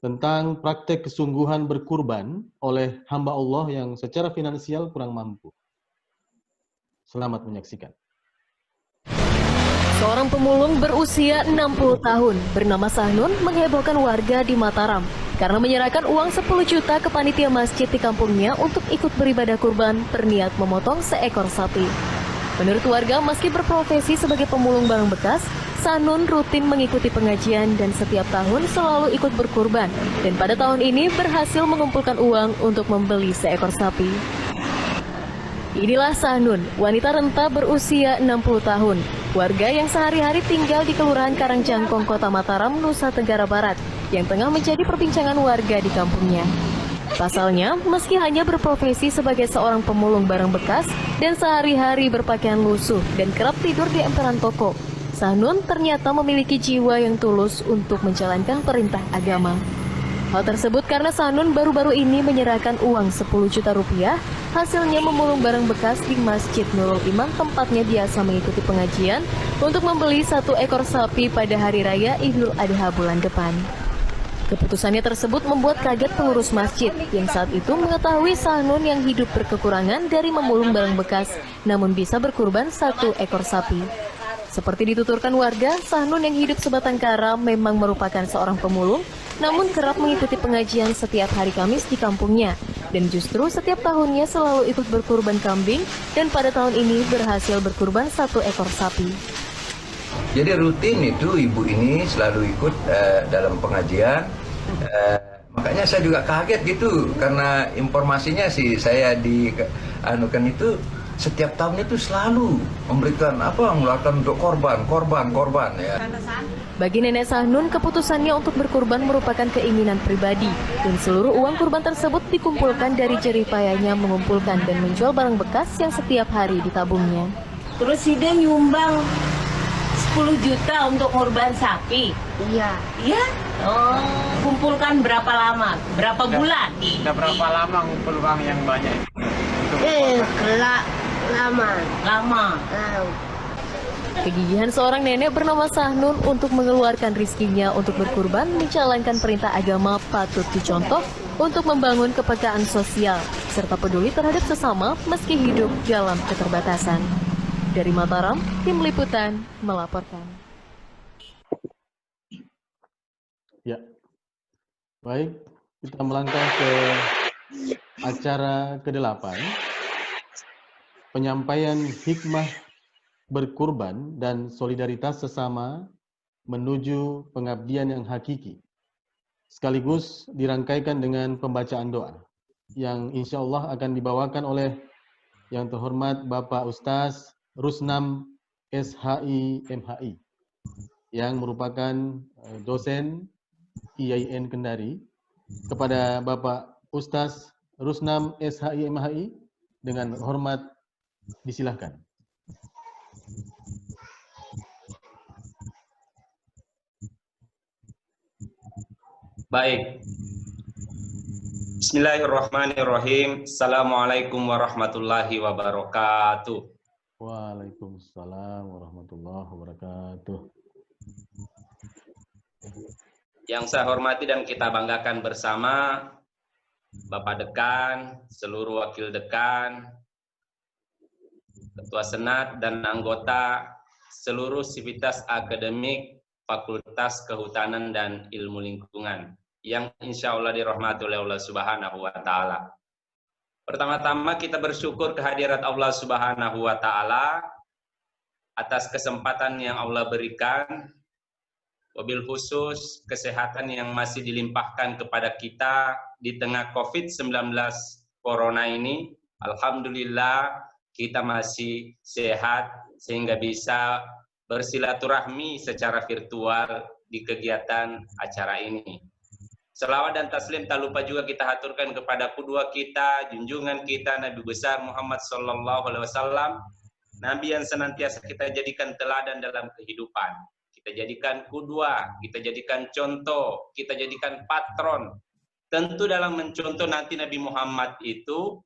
tentang praktek kesungguhan berkurban oleh hamba Allah yang secara finansial kurang mampu. Selamat menyaksikan. Seorang pemulung berusia 60 tahun bernama Sahnun menghebohkan warga di Mataram karena menyerahkan uang 10 juta ke panitia masjid di kampungnya untuk ikut beribadah kurban berniat memotong seekor sapi. Menurut warga, meski berprofesi sebagai pemulung barang bekas, Sahnun rutin mengikuti pengajian dan setiap tahun selalu ikut berkurban. Dan pada tahun ini berhasil mengumpulkan uang untuk membeli seekor sapi. Inilah Sahnun, wanita renta berusia 60 tahun. Warga yang sehari-hari tinggal di Kelurahan Karangjangkong, Kota Mataram, Nusa Tenggara Barat, yang tengah menjadi perbincangan warga di kampungnya. Pasalnya, meski hanya berprofesi sebagai seorang pemulung barang bekas dan sehari-hari berpakaian lusuh dan kerap tidur di emperan toko, Sahnun ternyata memiliki jiwa yang tulus untuk menjalankan perintah agama. Hal tersebut karena Sahnun baru-baru ini menyerahkan uang 10 juta rupiah hasilnya memulung barang bekas di Masjid Nurul Iman tempatnya biasa mengikuti pengajian untuk membeli 1 ekor sapi pada Hari Raya Idul Adha bulan depan. Keputusannya tersebut membuat kaget pengurus masjid yang saat itu mengetahui Sahnun yang hidup berkekurangan dari memulung barang bekas namun bisa berkurban 1 ekor sapi. Seperti dituturkan warga, Sahnun yang hidup sebatang kara memang merupakan seorang pemulung namun kerap mengikuti pengajian setiap hari Kamis di kampungnya dan justru setiap tahunnya selalu ikut berkurban kambing dan pada tahun ini berhasil berkurban 1 ekor sapi. Jadi rutin itu ibu ini selalu ikut dalam pengajian, makanya saya juga kaget gitu karena informasinya sih saya dianukan itu setiap tahun itu selalu memberikan mengeluarkan untuk korban ya. Bagi Nenek Sahnun, keputusannya untuk berkurban merupakan keinginan pribadi dan seluruh uang kurban tersebut dikumpulkan dari jerih payahnya mengumpulkan dan menjual barang bekas yang setiap hari ditabungnya. Terus dia nyumbang 10 juta untuk korban sapi. Iya. Iya? Oh, kumpulkan berapa lama? Berapa bulan? Udah berapa lama ngumpul uang yang banyak? Lama. Lama. Kegigihan seorang nenek bernama Sahnun untuk mengeluarkan rizkinya untuk berkurban menjalankan perintah agama patut dicontoh untuk membangun kepekaan sosial serta peduli terhadap sesama meski hidup dalam keterbatasan. Dari Mataram, tim liputan melaporkan. Ya, baik, kita melangkah ke acara ke-8, penyampaian hikmah berkurban dan solidaritas sesama menuju pengabdian yang hakiki. Sekaligus dirangkaikan dengan pembacaan doa yang insya Allah akan dibawakan oleh yang terhormat Bapak Ustaz Rusnam SHI MHI yang merupakan dosen IAIN Kendari. Kepada Bapak Ustaz Rusnam SHI MHI dengan hormat disilahkan. Baik. Bismillahirrahmanirrahim. Assalamualaikum warahmatullahi wabarakatuh. Waalaikumsalam warahmatullahi wabarakatuh. Yang saya hormati dan kita banggakan bersama Bapak Dekan, seluruh wakil dekan, Ketua Senat dan anggota seluruh sivitas akademik Fakultas Kehutanan dan Ilmu Lingkungan yang insya Allah dirahmati oleh Allah Subhanahu wa Ta'ala. Pertama-tama kita bersyukur kehadirat Allah Subhanahu wa Ta'ala atas kesempatan yang Allah berikan, wabil khusus kesehatan yang masih dilimpahkan kepada kita di tengah COVID-19 Corona ini. Alhamdulillah kita masih sehat sehingga bisa bersilaturahmi secara virtual di kegiatan acara ini. Selawat dan taslim tak lupa juga kita haturkan kepada kedua kita, junjungan kita Nabi besar Muhammad SAW, Nabi yang senantiasa kita jadikan teladan dalam kehidupan. Kita jadikan kudua, kita jadikan contoh, kita jadikan patron. Tentu dalam mencontoh nanti Nabi Muhammad itu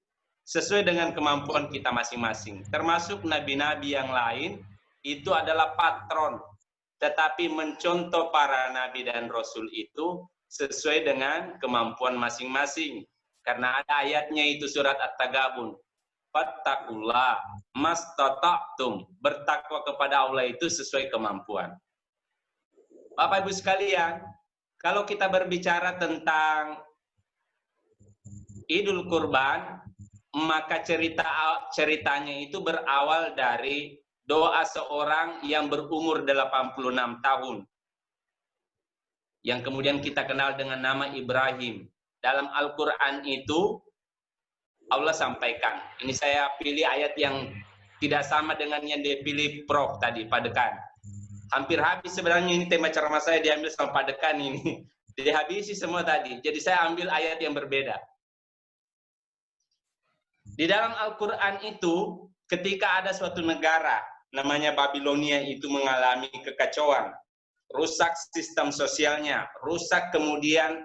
sesuai dengan kemampuan kita masing-masing. Termasuk nabi-nabi yang lain itu adalah patron. Tetapi mencontoh para nabi dan rasul itu sesuai dengan kemampuan masing-masing. Karena ada ayatnya itu surat At-Tagabun. Fattakullah mastata'tum. Bertakwa kepada Allah itu sesuai kemampuan. Bapak Ibu sekalian, kalau kita berbicara tentang Idul Kurban, maka ceritanya itu berawal dari doa seorang yang berumur 86 tahun. Yang kemudian kita kenal dengan nama Ibrahim. Dalam Al-Quran itu, Allah sampaikan. Ini saya pilih ayat yang tidak sama dengan yang dipilih Prof tadi, Pak Dekan. Hampir habis sebenarnya ini tema ceramah saya diambil sama Pak Dekan ini. Dihabisi semua tadi. Jadi saya ambil ayat yang berbeda. Di dalam Al-Quran itu, ketika ada suatu negara, namanya Babilonia itu mengalami kekacauan, rusak sistem sosialnya, rusak kemudian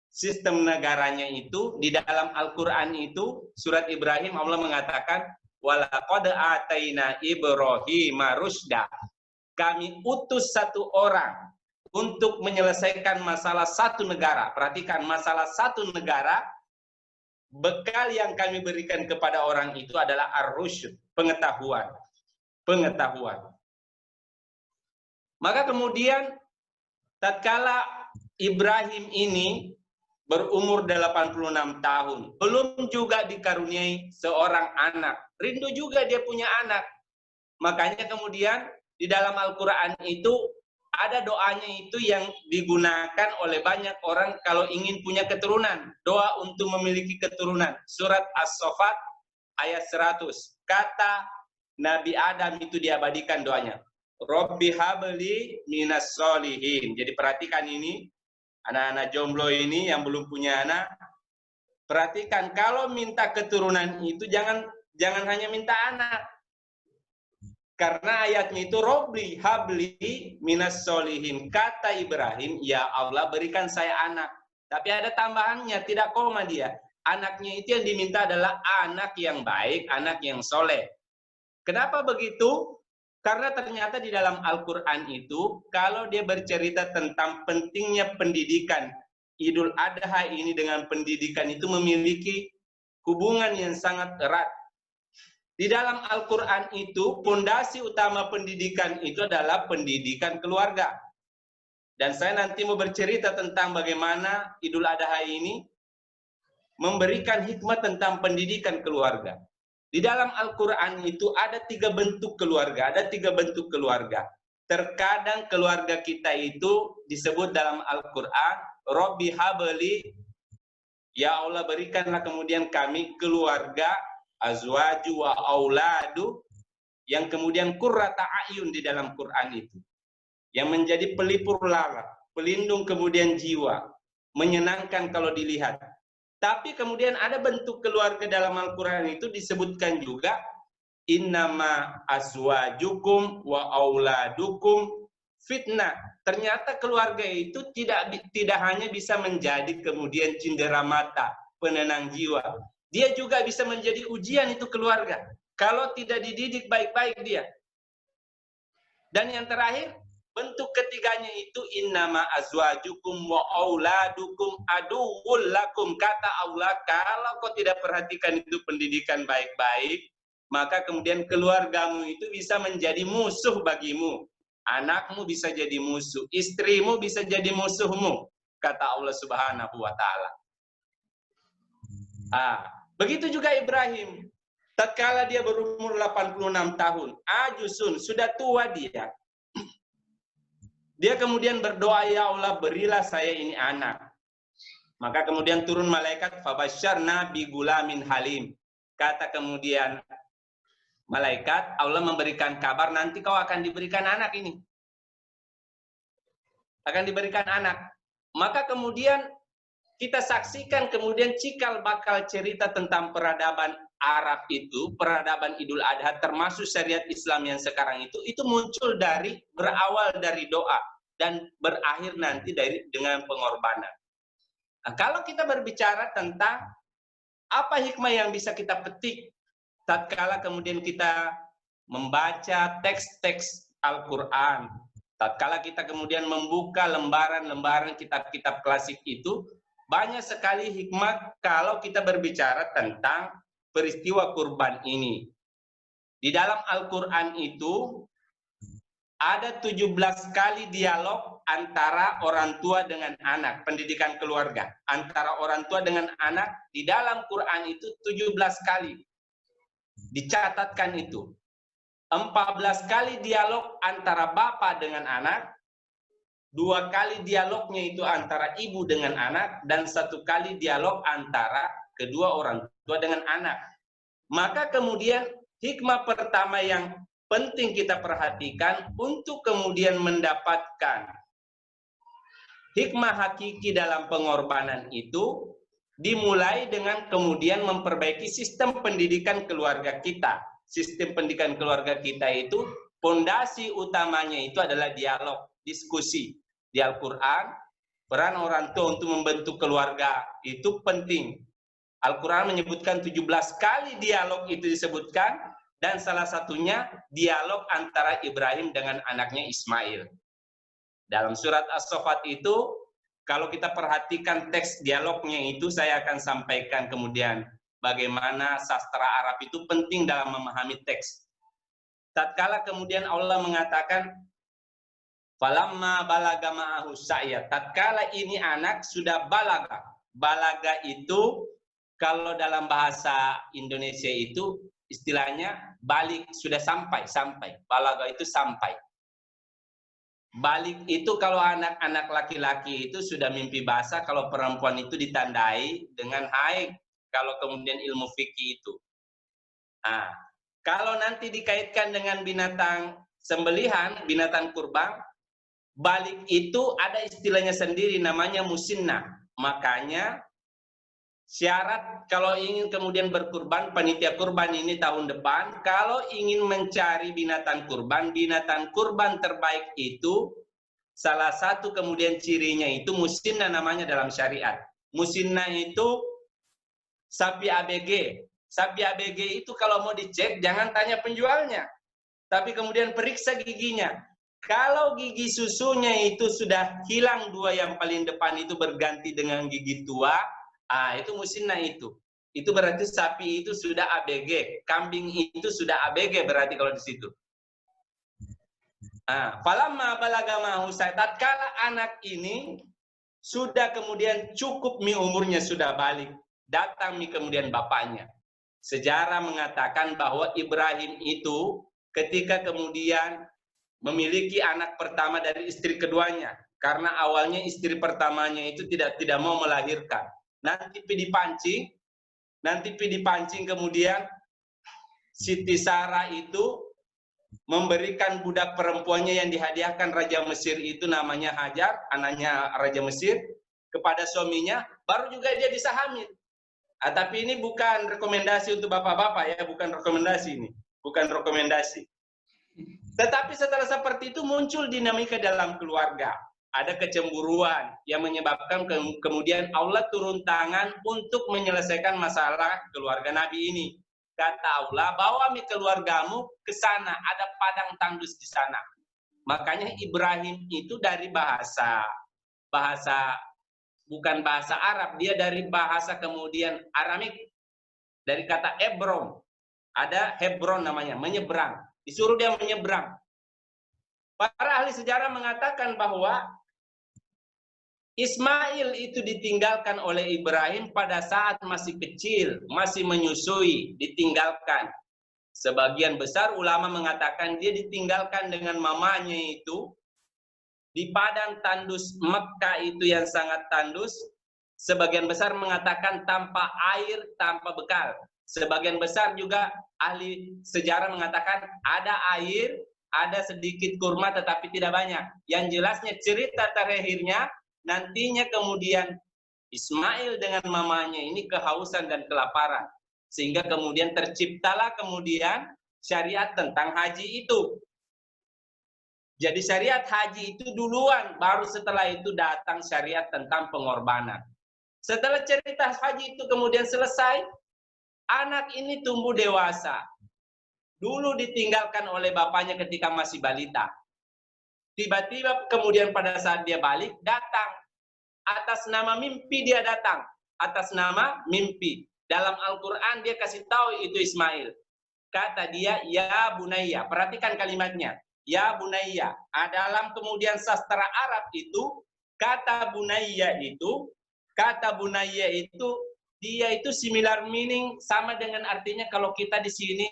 sistem negaranya itu, di dalam Al-Quran itu, surat Ibrahim Allah mengatakan, وَلَقَدْ آتَيْنَا إِبْرَاهِيمَ رُشْدًا. Kami utus satu orang untuk menyelesaikan masalah satu negara. Perhatikan, masalah satu negara, bekal yang kami berikan kepada orang itu adalah ar-rusyd, pengetahuan. Pengetahuan. Maka kemudian, tatkala Ibrahim ini berumur 86 tahun, belum juga dikaruniai seorang anak. Rindu juga dia punya anak. Makanya kemudian, di dalam Al-Quran itu, ada doanya itu yang digunakan oleh banyak orang kalau ingin punya keturunan. Doa untuk memiliki keturunan. Surat As-Saffat ayat 100. Kata Nabi Adam itu diabadikan doanya. Robbi habli minas solihin. Jadi perhatikan ini, anak-anak jomblo ini yang belum punya anak, perhatikan kalau minta keturunan itu jangan hanya minta anak. Karena ayatnya itu Robbi habli minas solihin. Kata Ibrahim, ya Allah berikan saya anak. Tapi ada tambahannya, tidak koma dia. Anaknya itu yang diminta adalah anak yang baik, anak yang soleh. Kenapa begitu? Karena ternyata di dalam Al-Quran itu, kalau dia bercerita tentang pentingnya pendidikan, Idul Adha ini dengan pendidikan itu memiliki hubungan yang sangat erat. Di dalam Al-Quran itu, fondasi utama pendidikan itu adalah pendidikan keluarga. Dan saya nanti mau bercerita tentang bagaimana Idul Adha ini memberikan hikmah tentang pendidikan keluarga. Di dalam Al-Quran itu ada 3 bentuk keluarga, Terkadang keluarga kita itu disebut dalam Al-Quran, Robbi habli, ya Allah berikanlah kemudian kami keluarga, azwaju wa auladu, yang kemudian qurrata a'yun di dalam Quran itu. Yang menjadi pelipur lara, pelindung kemudian jiwa, menyenangkan kalau dilihat. Tapi kemudian ada bentuk keluarga dalam Al-Quran itu disebutkan juga, innama azwajukum wa auladukum fitnah. Ternyata keluarga itu tidak hanya bisa menjadi kemudian cindera mata, penenang jiwa. Dia juga bisa menjadi ujian itu keluarga. Kalau tidak dididik baik-baik dia. Dan yang terakhir, bentuk ketiganya itu innama azwajukum wa auladukum aduwwul lakum. Kata Allah, kalau kau tidak perhatikan itu pendidikan baik-baik, maka kemudian keluargamu itu bisa menjadi musuh bagimu. Anakmu bisa jadi musuh, istrimu bisa jadi musuhmu, kata Allah Subhanahu wa taala. Begitu juga Ibrahim. Tatkala dia berumur 86 tahun, ajusun, sudah tua dia. Dia kemudian berdoa, ya Allah berilah saya ini anak. Maka kemudian turun malaikat, fabasyarna bi gulamin halim. Kata kemudian malaikat, Allah memberikan kabar nanti kau akan diberikan anak ini. Akan diberikan anak. Maka kemudian kita saksikan kemudian cikal bakal cerita tentang peradaban Arab itu, peradaban Idul Adha termasuk syariat Islam yang sekarang itu muncul berawal dari doa dan berakhir nanti dengan pengorbanan. Nah, kalau kita berbicara tentang apa hikmah yang bisa kita petik tatkala kemudian kita membaca teks-teks Al-Quran, tatkala kita kemudian membuka lembaran-lembaran kitab-kitab klasik itu, banyak sekali hikmah kalau kita berbicara tentang peristiwa kurban ini. Di dalam Al-Quran itu ada 17 kali dialog antara orang tua dengan anak, pendidikan keluarga. Antara orang tua dengan anak di dalam Quran itu 17 kali. Dicatatkan itu. 14 kali dialog antara bapak dengan anak, 2 kali dialognya itu antara ibu dengan anak, dan 1 kali dialog antara kedua orang tua dengan anak. Maka kemudian hikmah pertama yang penting kita perhatikan untuk kemudian mendapatkan hikmah hakiki dalam pengorbanan itu dimulai dengan kemudian memperbaiki sistem pendidikan keluarga kita. Sistem pendidikan keluarga kita itu fondasi utamanya itu adalah dialog, diskusi. Di Al-Quran, peran orang tua untuk membentuk keluarga itu penting. Al-Quran menyebutkan 17 kali dialog itu disebutkan, dan salah satunya dialog antara Ibrahim dengan anaknya Ismail. Dalam surat As-Saffat itu, kalau kita perhatikan teks dialognya itu, saya akan sampaikan kemudian bagaimana sastra Arab itu penting dalam memahami teks. Tatkala kemudian Allah mengatakan, falamma balaga ma'ahu sa'ya, tatkala ini anak sudah balaga. Balaga itu kalau dalam bahasa Indonesia itu istilahnya balik, sudah sampai. Balaga itu sampai. Balik itu kalau anak-anak laki-laki itu sudah mimpi basah, kalau perempuan itu ditandai dengan haid, kalau kemudian ilmu fikih itu. Nah, kalau nanti dikaitkan dengan binatang sembelihan, binatang kurban, balik itu ada istilahnya sendiri namanya musinnah. Makanya syarat kalau ingin kemudian berkurban, panitia kurban ini tahun depan, kalau ingin mencari binatang kurban terbaik itu, salah satu kemudian cirinya itu musinna namanya dalam syariat. Musinna itu sapi ABG. Sapi ABG itu kalau mau dicek, jangan tanya penjualnya. Tapi kemudian periksa giginya. Kalau gigi susunya itu sudah hilang 2 yang paling depan itu berganti dengan gigi tua, itu musinna itu. Itu berarti sapi itu sudah ABG. Kambing itu sudah ABG berarti kalau di situ. Falamma balagama usai, tatkala anak ini sudah kemudian cukup umurnya sudah balik, datang kemudian bapaknya. Sejarah mengatakan bahwa Ibrahim itu ketika kemudian memiliki anak pertama dari istri keduanya, karena awalnya istri pertamanya itu tidak mau melahirkan. Nanti dipancing kemudian Siti Sarah itu memberikan budak perempuannya yang dihadiahkan Raja Mesir itu namanya Hajar, anaknya Raja Mesir, kepada suaminya, baru juga dia bisa hamil. Tapi ini bukan rekomendasi untuk bapak-bapak ya, bukan rekomendasi ini, bukan rekomendasi. Tetapi setelah seperti itu muncul dinamika dalam keluarga. Ada kecemburuan yang menyebabkan kemudian Allah turun tangan untuk menyelesaikan masalah keluarga Nabi ini. Kata Allah, bawa keluargamu ke sana, ada padang tandus di sana. Makanya Ibrahim itu dari bahasa bukan bahasa Arab, dia dari bahasa kemudian Aramik, dari kata Hebron. Ada Hebron namanya, menyeberang. Disuruh dia menyeberang. Para ahli sejarah mengatakan bahwa Ismail itu ditinggalkan oleh Ibrahim pada saat masih kecil, masih menyusui, ditinggalkan. Sebagian besar ulama mengatakan dia ditinggalkan dengan mamanya itu di padang tandus Mekah itu yang sangat tandus. Sebagian besar mengatakan tanpa air, tanpa bekal. Sebagian besar juga ahli sejarah mengatakan ada air, ada sedikit kurma tetapi tidak banyak. Yang jelasnya cerita terakhirnya nantinya kemudian Ismail dengan mamanya ini kehausan dan kelaparan. Sehingga kemudian terciptalah kemudian syariat tentang haji itu. Jadi syariat haji itu duluan, baru setelah itu datang syariat tentang pengorbanan. Setelah cerita haji itu kemudian selesai, anak ini tumbuh dewasa. Dulu ditinggalkan oleh bapaknya ketika masih balita. Tiba-tiba kemudian pada saat dia balik, datang. Atas nama mimpi dia datang. Atas nama mimpi. Dalam Al-Quran dia kasih tahu itu Ismail. Kata dia, ya bunayya. Perhatikan kalimatnya. Ya bunayya. Dalam kemudian sastra Arab itu, kata bunayya itu, dia itu similar meaning sama dengan artinya kalau kita di sini,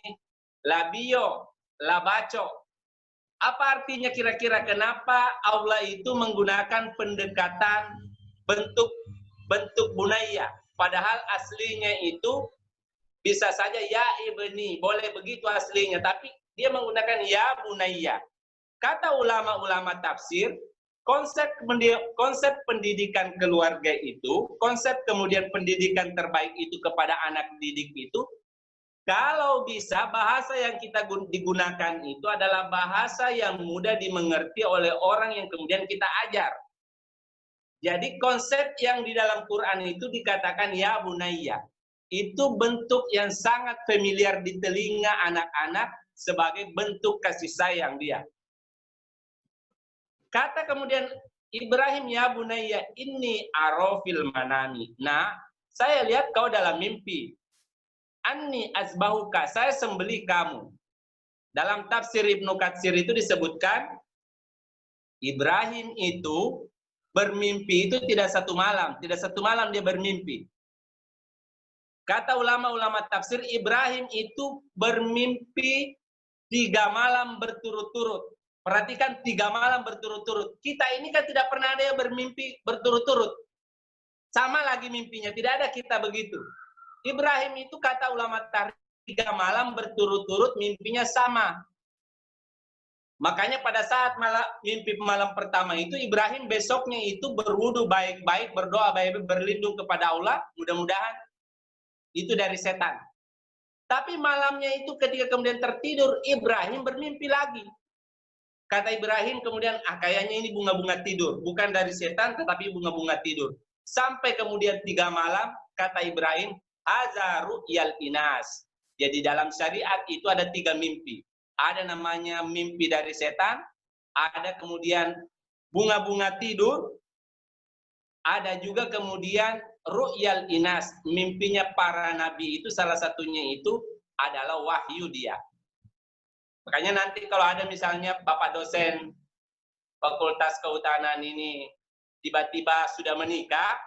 labio, labaco. Apa artinya kira-kira kenapa Allah itu menggunakan pendekatan bentuk bunayya? Padahal aslinya itu bisa saja ya ibni, boleh begitu aslinya. Tapi dia menggunakan ya bunayya. Kata ulama-ulama tafsir, konsep pendidikan keluarga itu, konsep kemudian pendidikan terbaik itu kepada anak didik itu, kalau bisa bahasa yang kita digunakan itu adalah bahasa yang mudah dimengerti oleh orang yang kemudian kita ajar. Jadi konsep yang di dalam Quran itu dikatakan ya bunayya. Itu bentuk yang sangat familiar di telinga anak-anak sebagai bentuk kasih sayang dia. Kata kemudian Ibrahim ya bunayya inni arafil manami. Nah, saya lihat kau dalam mimpi. Anni azbahuka, saya sembelih kamu. Dalam tafsir Ibnu Katsir itu disebutkan Ibrahim itu bermimpi itu tidak satu malam dia bermimpi. Kata ulama-ulama tafsir, Ibrahim itu bermimpi 3 malam berturut-turut. Perhatikan 3 malam berturut-turut. Kita ini kan tidak pernah ada yang bermimpi berturut-turut. Sama lagi mimpinya, tidak ada kita begitu. Ibrahim itu kata ulama tarikh 3 malam berturut-turut mimpinya sama. Makanya pada saat mimpi malam pertama itu, Ibrahim besoknya itu berwudu baik-baik, berdoa baik-baik, berlindung kepada Allah, mudah-mudahan itu dari setan. Tapi malamnya itu ketika kemudian tertidur, Ibrahim bermimpi lagi. Kata Ibrahim kemudian, kayaknya ini bunga-bunga tidur. Bukan dari setan, tetapi bunga-bunga tidur. Sampai kemudian 3 malam, kata Ibrahim, hadza ru'yal inas. Jadi dalam syariat itu ada 3 mimpi. Ada namanya mimpi dari setan, ada kemudian bunga-bunga tidur, ada juga kemudian ru'yal inas, mimpinya para nabi itu salah satunya itu adalah wahyu dia. Makanya nanti kalau ada misalnya Bapak dosen Fakultas Kehutanan ini tiba-tiba sudah menikah,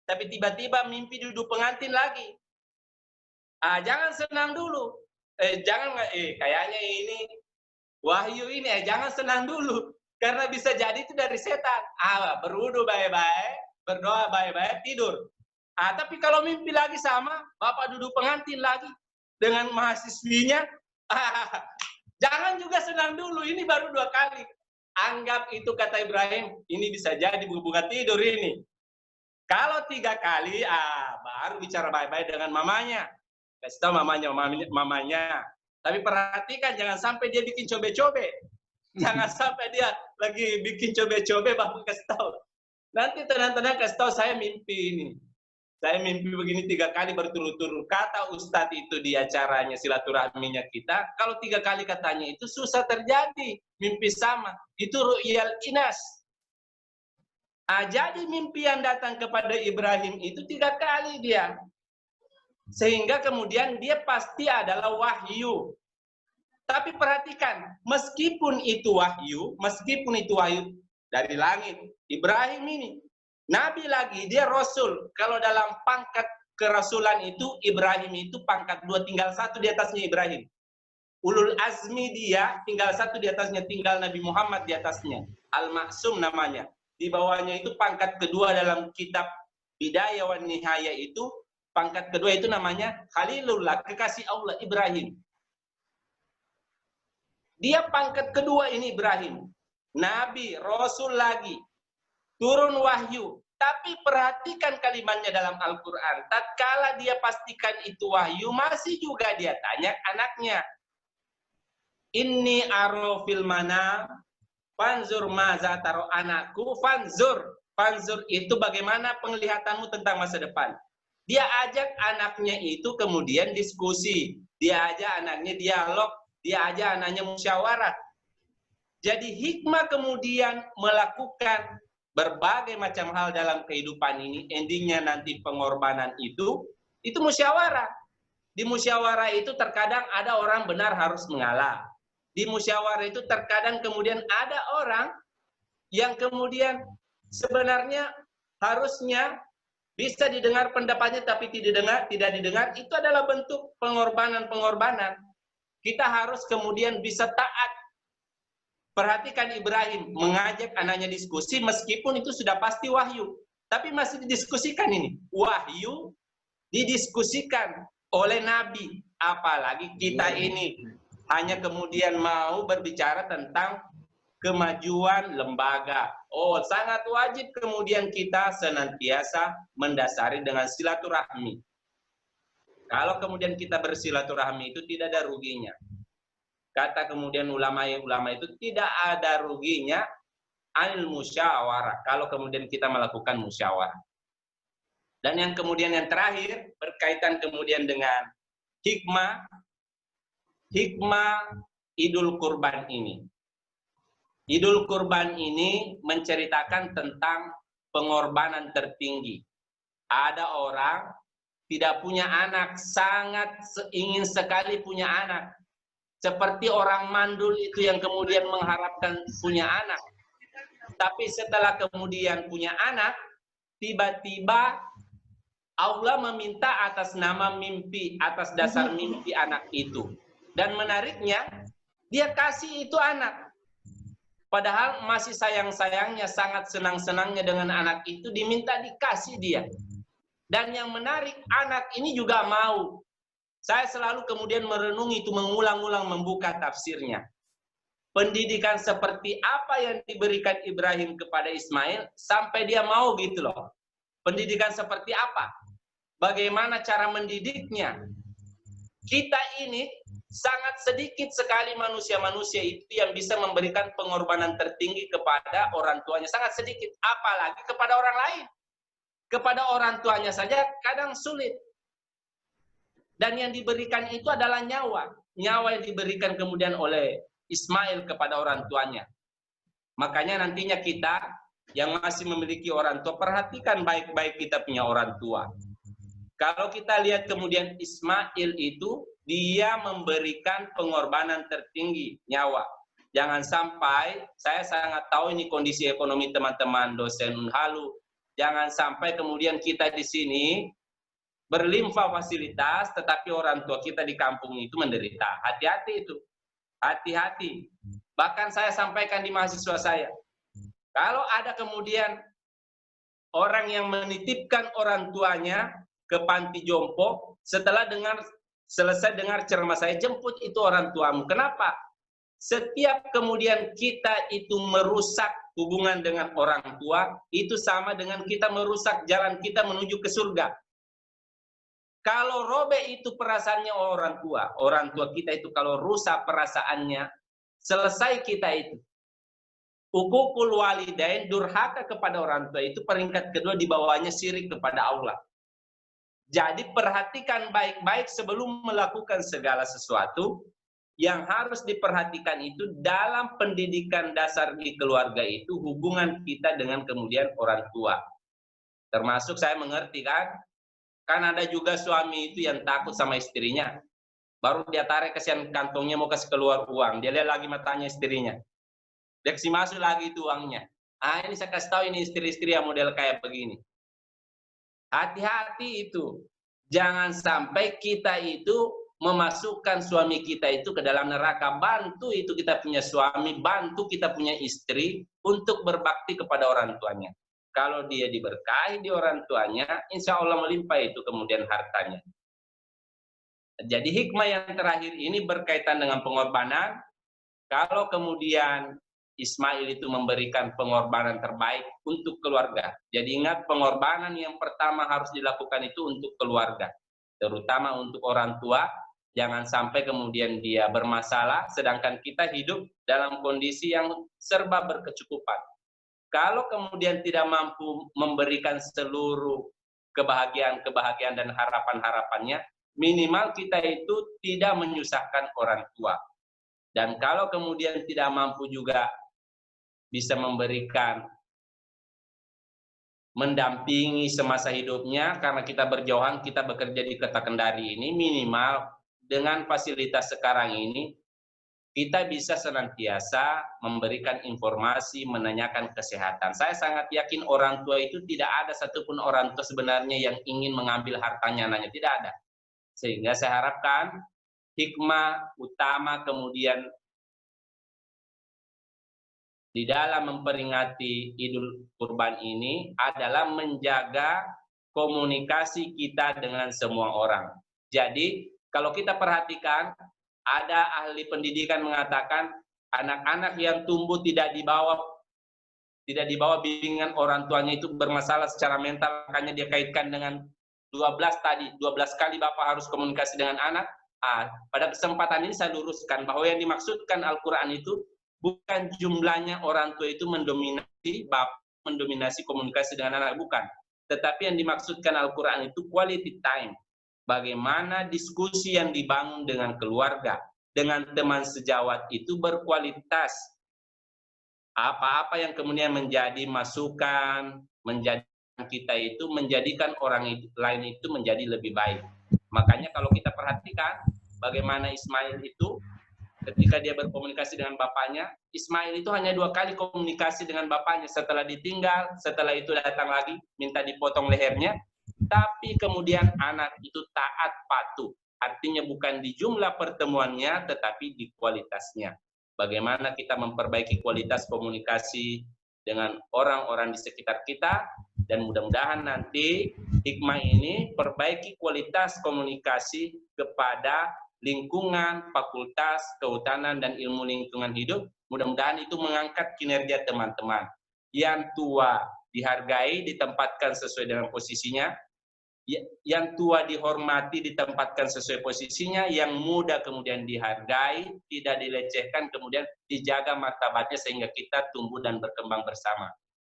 tapi tiba-tiba mimpi duduk pengantin lagi. Jangan senang dulu. Kayaknya ini wahyu ini, jangan senang dulu. Karena bisa jadi itu dari setan. Berwudu baik-baik, berdoa baik-baik, tidur. Tapi kalau mimpi lagi sama, Bapak duduk pengantin lagi dengan mahasiswinya, jangan juga senang dulu, ini baru 2 kali. Anggap itu, kata Ibrahim, ini bisa jadi bunga tidur ini. Kalau 3 kali, baru bicara baik-baik dengan mamanya. Kasih tahu mamanya. Tapi perhatikan, jangan sampai dia bikin cobe-cobe. Jangan sampai dia lagi bikin cobe-cobe, Bapak kasih tahu. Nanti tenang-tenang kasih tahu, saya mimpi ini. Saya mimpi begini 3 kali berturut-turut. Kata Ustadz itu di acaranya silaturahminya kita, kalau 3 kali katanya itu susah terjadi. Mimpi sama. Itu ru'yal inas. Jadi mimpi yang datang kepada Ibrahim itu 3 kali dia. Sehingga kemudian dia pasti adalah wahyu. Tapi perhatikan, meskipun itu wahyu dari langit, Ibrahim ini nabi lagi, dia rasul. Kalau dalam pangkat kerasulan itu, Ibrahim itu pangkat 2, tinggal 1 di atasnya Ibrahim. Ulul azmi dia, tinggal 1 di atasnya, tinggal Nabi Muhammad di atasnya. Al-Maksum namanya. Di bawahnya itu pangkat kedua dalam kitab Bidayah wa Nihayah itu, pangkat kedua itu namanya Khalilullah, kekasih Allah, Ibrahim. Dia pangkat kedua ini Ibrahim. Nabi, Rasul lagi. Turun wahyu. Tapi perhatikan kalimatnya dalam Al-Quran. Tatkala dia pastikan itu wahyu, masih juga dia tanya anaknya. Inni aro fil manam, fanzur maza taro anakku, fanzur. Fanzur itu bagaimana penglihatanmu tentang masa depan. Dia ajak anaknya itu kemudian diskusi. Dia ajak anaknya dialog. Dia ajak anaknya musyawarah. Jadi hikmah kemudian melakukan berbagai macam hal dalam kehidupan ini, endingnya nanti pengorbanan itu musyawarah. Di musyawarah itu terkadang ada orang benar harus mengalah. Di musyawarah itu terkadang kemudian ada orang yang kemudian sebenarnya harusnya bisa didengar pendapatnya tapi tidak didengar, itu adalah bentuk pengorbanan. Kita harus kemudian bisa taat. Perhatikan Ibrahim mengajak anaknya diskusi meskipun itu sudah pasti wahyu. Tapi masih didiskusikan ini. Wahyu didiskusikan oleh Nabi. Apalagi kita ini hanya kemudian mau berbicara tentang kemajuan lembaga. Sangat wajib kemudian kita senantiasa mendasari dengan silaturahmi. Kalau kemudian kita bersilaturahmi itu tidak ada ruginya. Kata kemudian ulama itu tidak ada ruginya al-musyawarah. Kalau kemudian kita melakukan musyawarah. Dan yang kemudian yang terakhir berkaitan kemudian dengan hikmah Idul Kurban ini. Idul Kurban ini menceritakan tentang pengorbanan tertinggi. Ada orang tidak punya anak, sangat ingin sekali punya anak. Seperti orang mandul itu yang kemudian mengharapkan punya anak. Tapi setelah kemudian punya anak, tiba-tiba Allah meminta atas nama mimpi, atas dasar mimpi anak itu. Dan menariknya, dia kasih itu anak. Padahal masih sayang-sayangnya, sangat senang-senangnya dengan anak itu, diminta dikasih dia. Dan yang menarik, anak ini juga mau. Saya selalu kemudian merenungi itu, mengulang-ulang membuka tafsirnya. pendidikan seperti apa yang diberikan Ibrahim kepada Ismail sampai dia mau gitu loh. Pendidikan seperti apa? Bagaimana cara mendidiknya? Kita ini sangat sedikit sekali manusia-manusia itu yang bisa memberikan pengorbanan tertinggi kepada orang tuanya. Sangat sedikit, apalagi kepada orang lain. Kepada orang tuanya saja kadang sulit. Dan yang diberikan itu adalah nyawa. Nyawa yang diberikan kemudian oleh Ismail kepada orang tuanya. Makanya nantinya kita yang masih memiliki orang tua, perhatikan baik-baik kita punya orang tua. Kalau kita lihat kemudian Ismail itu, dia memberikan pengorbanan tertinggi, nyawa. Jangan sampai, saya sangat tahu ini kondisi ekonomi teman-teman dosen Unhalu, jangan sampai kemudian kita di sini berlimpah fasilitas, tetapi orang tua kita di kampung itu menderita. Hati-hati itu. Hati-hati. Bahkan saya sampaikan di mahasiswa saya, kalau ada kemudian orang yang menitipkan orang tuanya ke panti jompo, setelah selesai dengar ceramah saya, jemput itu orang tuamu. Kenapa? Setiap kemudian kita itu merusak hubungan dengan orang tua, itu sama dengan kita merusak jalan kita menuju ke surga. Kalau robek itu perasaannya orang tua kita itu kalau rusak perasaannya, selesai kita itu. Uququl walidain, durhaka kepada orang tua itu peringkat kedua, di bawahnya syirik kepada Allah. Jadi perhatikan baik-baik sebelum melakukan segala sesuatu. Yang harus diperhatikan itu dalam pendidikan dasar di keluarga itu hubungan kita dengan kemudian orang tua. Termasuk saya mengerti kan ada juga suami itu yang takut sama istrinya. Baru dia tarik kesian kantongnya mau kasih keluar uang. Dia lihat lagi matanya istrinya. Dia kasih masuk lagi itu uangnya. Ini saya kasih tahu ini istri-istri yang model kayak begini. Hati-hati itu. Jangan sampai kita itu memasukkan suami kita itu ke dalam neraka. Bantu itu kita punya suami, bantu kita punya istri untuk berbakti kepada orang tuanya. Kalau dia diberkahi di orang tuanya, insya Allah melimpah itu kemudian hartanya. Jadi hikmah yang terakhir ini berkaitan dengan pengorbanan. Kalau kemudian Ismail itu memberikan pengorbanan terbaik untuk keluarga. Jadi ingat, pengorbanan yang pertama harus dilakukan itu untuk keluarga. Terutama untuk orang tua. Jangan sampai kemudian dia bermasalah, sedangkan kita hidup dalam kondisi yang serba berkecukupan. Kalau kemudian tidak mampu memberikan seluruh kebahagiaan dan harapan-harapannya, minimal kita itu tidak menyusahkan orang tua. Dan kalau kemudian tidak mampu juga bisa memberikan, mendampingi semasa hidupnya, karena kita berjauhan, kita bekerja di Kota Kendari ini, minimal dengan fasilitas sekarang ini, kita bisa senantiasa memberikan informasi, menanyakan kesehatan. Saya sangat yakin orang tua itu tidak ada satupun orang tua sebenarnya yang ingin mengambil hartanya anaknya. Tidak ada. Sehingga saya harapkan hikmah utama kemudian di dalam memperingati Idul Kurban ini adalah menjaga komunikasi kita dengan semua orang. Jadi, kalau kita perhatikan, ada ahli pendidikan mengatakan anak-anak yang tumbuh tidak dibawa bimbingan orang tuanya itu bermasalah secara mental, makanya dia kaitkan dengan 12 tadi, 12 kali Bapak harus komunikasi dengan anak. Pada kesempatan ini saya luruskan bahwa yang dimaksudkan Al-Quran itu bukan jumlahnya orang tua itu mendominasi Bapak, mendominasi komunikasi dengan anak, bukan. Tetapi yang dimaksudkan Al-Quran itu quality time. Bagaimana diskusi yang dibangun dengan keluarga, dengan teman sejawat itu berkualitas. Apa-apa yang kemudian menjadi masukan, menjadikan kita itu, menjadikan orang lain itu menjadi lebih baik. Makanya kalau kita perhatikan bagaimana Ismail itu, ketika dia berkomunikasi dengan bapaknya, Ismail itu hanya 2 kali komunikasi dengan bapaknya. Setelah ditinggal, setelah itu datang lagi, minta dipotong lehernya. Tapi kemudian anak itu taat patuh. Artinya bukan di jumlah pertemuannya, tetapi di kualitasnya. Bagaimana kita memperbaiki kualitas komunikasi dengan orang-orang di sekitar kita. Dan mudah-mudahan nanti hikmah ini perbaiki kualitas komunikasi kepada lingkungan, fakultas, kehutanan, dan ilmu lingkungan hidup. Mudah-mudahan itu mengangkat kinerja teman-teman. Yang tua dihargai, ditempatkan sesuai dengan posisinya. Yang tua dihormati, ditempatkan sesuai posisinya. Yang muda kemudian dihargai, tidak dilecehkan, kemudian dijaga martabatnya sehingga kita tumbuh dan berkembang bersama.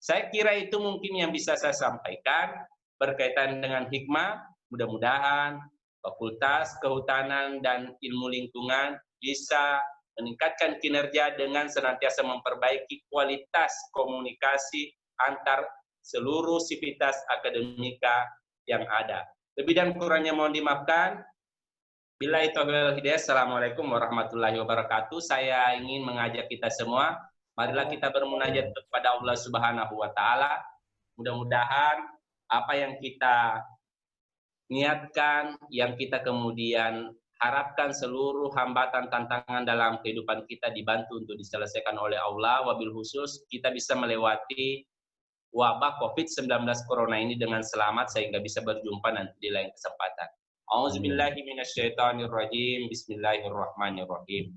Saya kira itu mungkin yang bisa saya sampaikan berkaitan dengan hikmah. Mudah-mudahan Fakultas Kehutanan dan Ilmu Lingkungan bisa meningkatkan kinerja dengan senantiasa memperbaiki kualitas komunikasi antar seluruh sivitas akademika yang ada. Lebih dan kurangnya mohon dimaafkan. Billahi taufiq wal hidayah. Assalamualaikum warahmatullahi wabarakatuh. Saya ingin mengajak kita semua, marilah kita bermunajat kepada Allah Subhanahu wa taala. Mudah-mudahan apa yang kita niatkan, yang kita kemudian harapkan seluruh hambatan tantangan dalam kehidupan kita dibantu untuk diselesaikan oleh Allah. Wabil khusus kita bisa melewati wabah COVID-19 Corona ini dengan selamat sehingga bisa berjumpa nanti di lain kesempatan. A'udzubillahi minasyaitonirrajim. Bismillahirrahmanirrahim.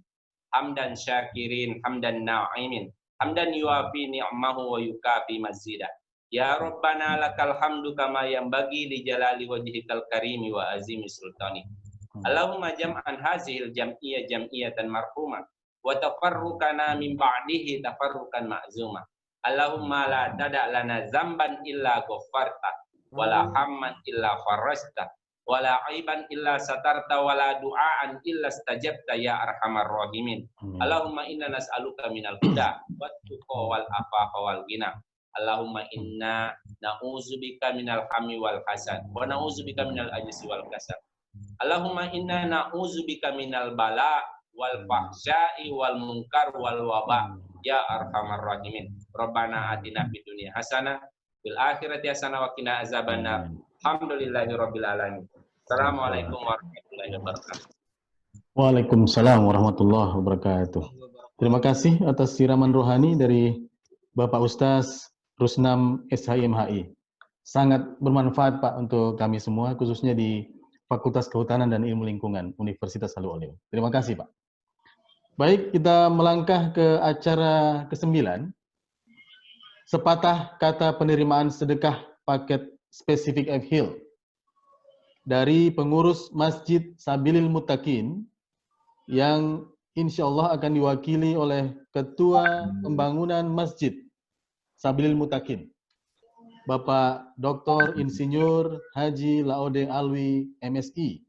Hamdan syakirin, hamdan na'imin, hamdan yuafi ni'mahu wa yukafi mazidah. Ya Rabbana lakal hamdu kama yanbaghi li jalali wajhikal karimi wa azimi sultani. Allahumma jam'an hazihil jam'iyatan marhumah wa tafarruqana min ba'dihi tafarruqan ma'zuma. Allahumma la tada' lana zamban illa ghafarta wa la hamman illa farajta wa la aiban illa satarta wa la du'aan illa stajabta ya arhamar rahimin. Allahumma inna nas'aluka minal huda wat tuqa wal afafa wal ghina. Allahumma inna na'udzubika minal hammi wal hasad wa na'udzubika minal ajzi wal kasal. Allahumma inna na'udzubika minal bala wal fahsya'i wal munkar wal waba ya arhamar rahimin. Rabbana atina fid dunya hasanah fil akhirati hasanah wa qina azabannar. Alhamdulillahi rabbil alamin. Assalamualaikum warahmatullahi wabarakatuh. Waalaikumsalam warahmatullahi wabarakatuh. Terima kasih atas siraman rohani dari Bapak Ustaz Rusnam SHIMHI. Sangat bermanfaat Pak untuk kami semua, khususnya di Fakultas Kehutanan dan Ilmu Lingkungan Universitas Halu Oleo. Terima kasih Pak. Baik, kita melangkah ke acara ke-9. Sepatah kata penerimaan sedekah paket spesifik FHIL dari pengurus Masjid Sabilil Muttaqin yang insya Allah akan diwakili oleh Ketua Pembangunan Masjid Sabilil Muttaqin, Bapak Dr. Insinyur Haji Laode Alwi MSI.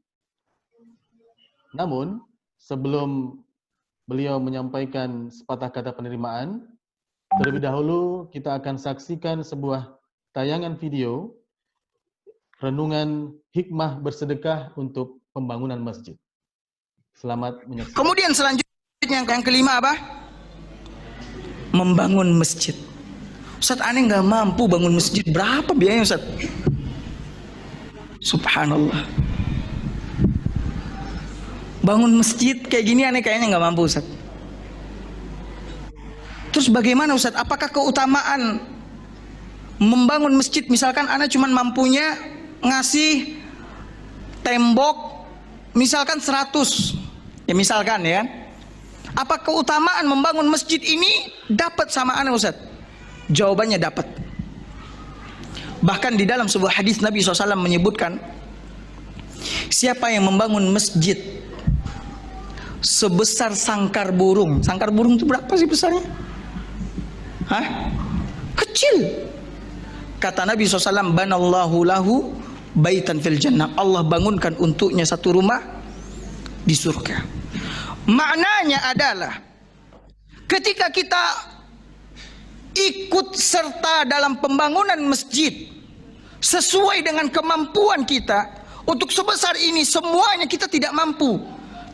Namun, sebelum beliau menyampaikan sepatah kata penerimaan, terlebih dahulu kita akan saksikan sebuah tayangan video renungan hikmah bersedekah untuk pembangunan masjid. Selamat menyaksikan. Kemudian selanjutnya yang kelima apa? Membangun masjid. Ustaz, aneh nggak mampu bangun masjid. Berapa biayanya Ustaz? Subhanallah. Bangun masjid kayak gini aneh kayaknya nggak mampu Ustaz. Terus bagaimana Ustaz? Apakah keutamaan membangun masjid? Misalkan aneh cuma mampunya ngasih tembok misalkan 100. Ya misalkan ya. Apa keutamaan membangun masjid ini dapat sama aneh Ustaz? Jawabannya dapat. Bahkan di dalam sebuah hadis Nabi SAW menyebutkan, siapa yang membangun masjid sebesar sangkar burung. Sangkar burung itu berapa sih besarnya? Hah? Kecil. Kata Nabi SAW, banallahu lahu baitan fil jannah. Allah bangunkan untuknya satu rumah di surga. Maknanya adalah ketika kita ikut serta dalam pembangunan masjid sesuai dengan kemampuan kita, untuk sebesar ini semuanya kita tidak mampu,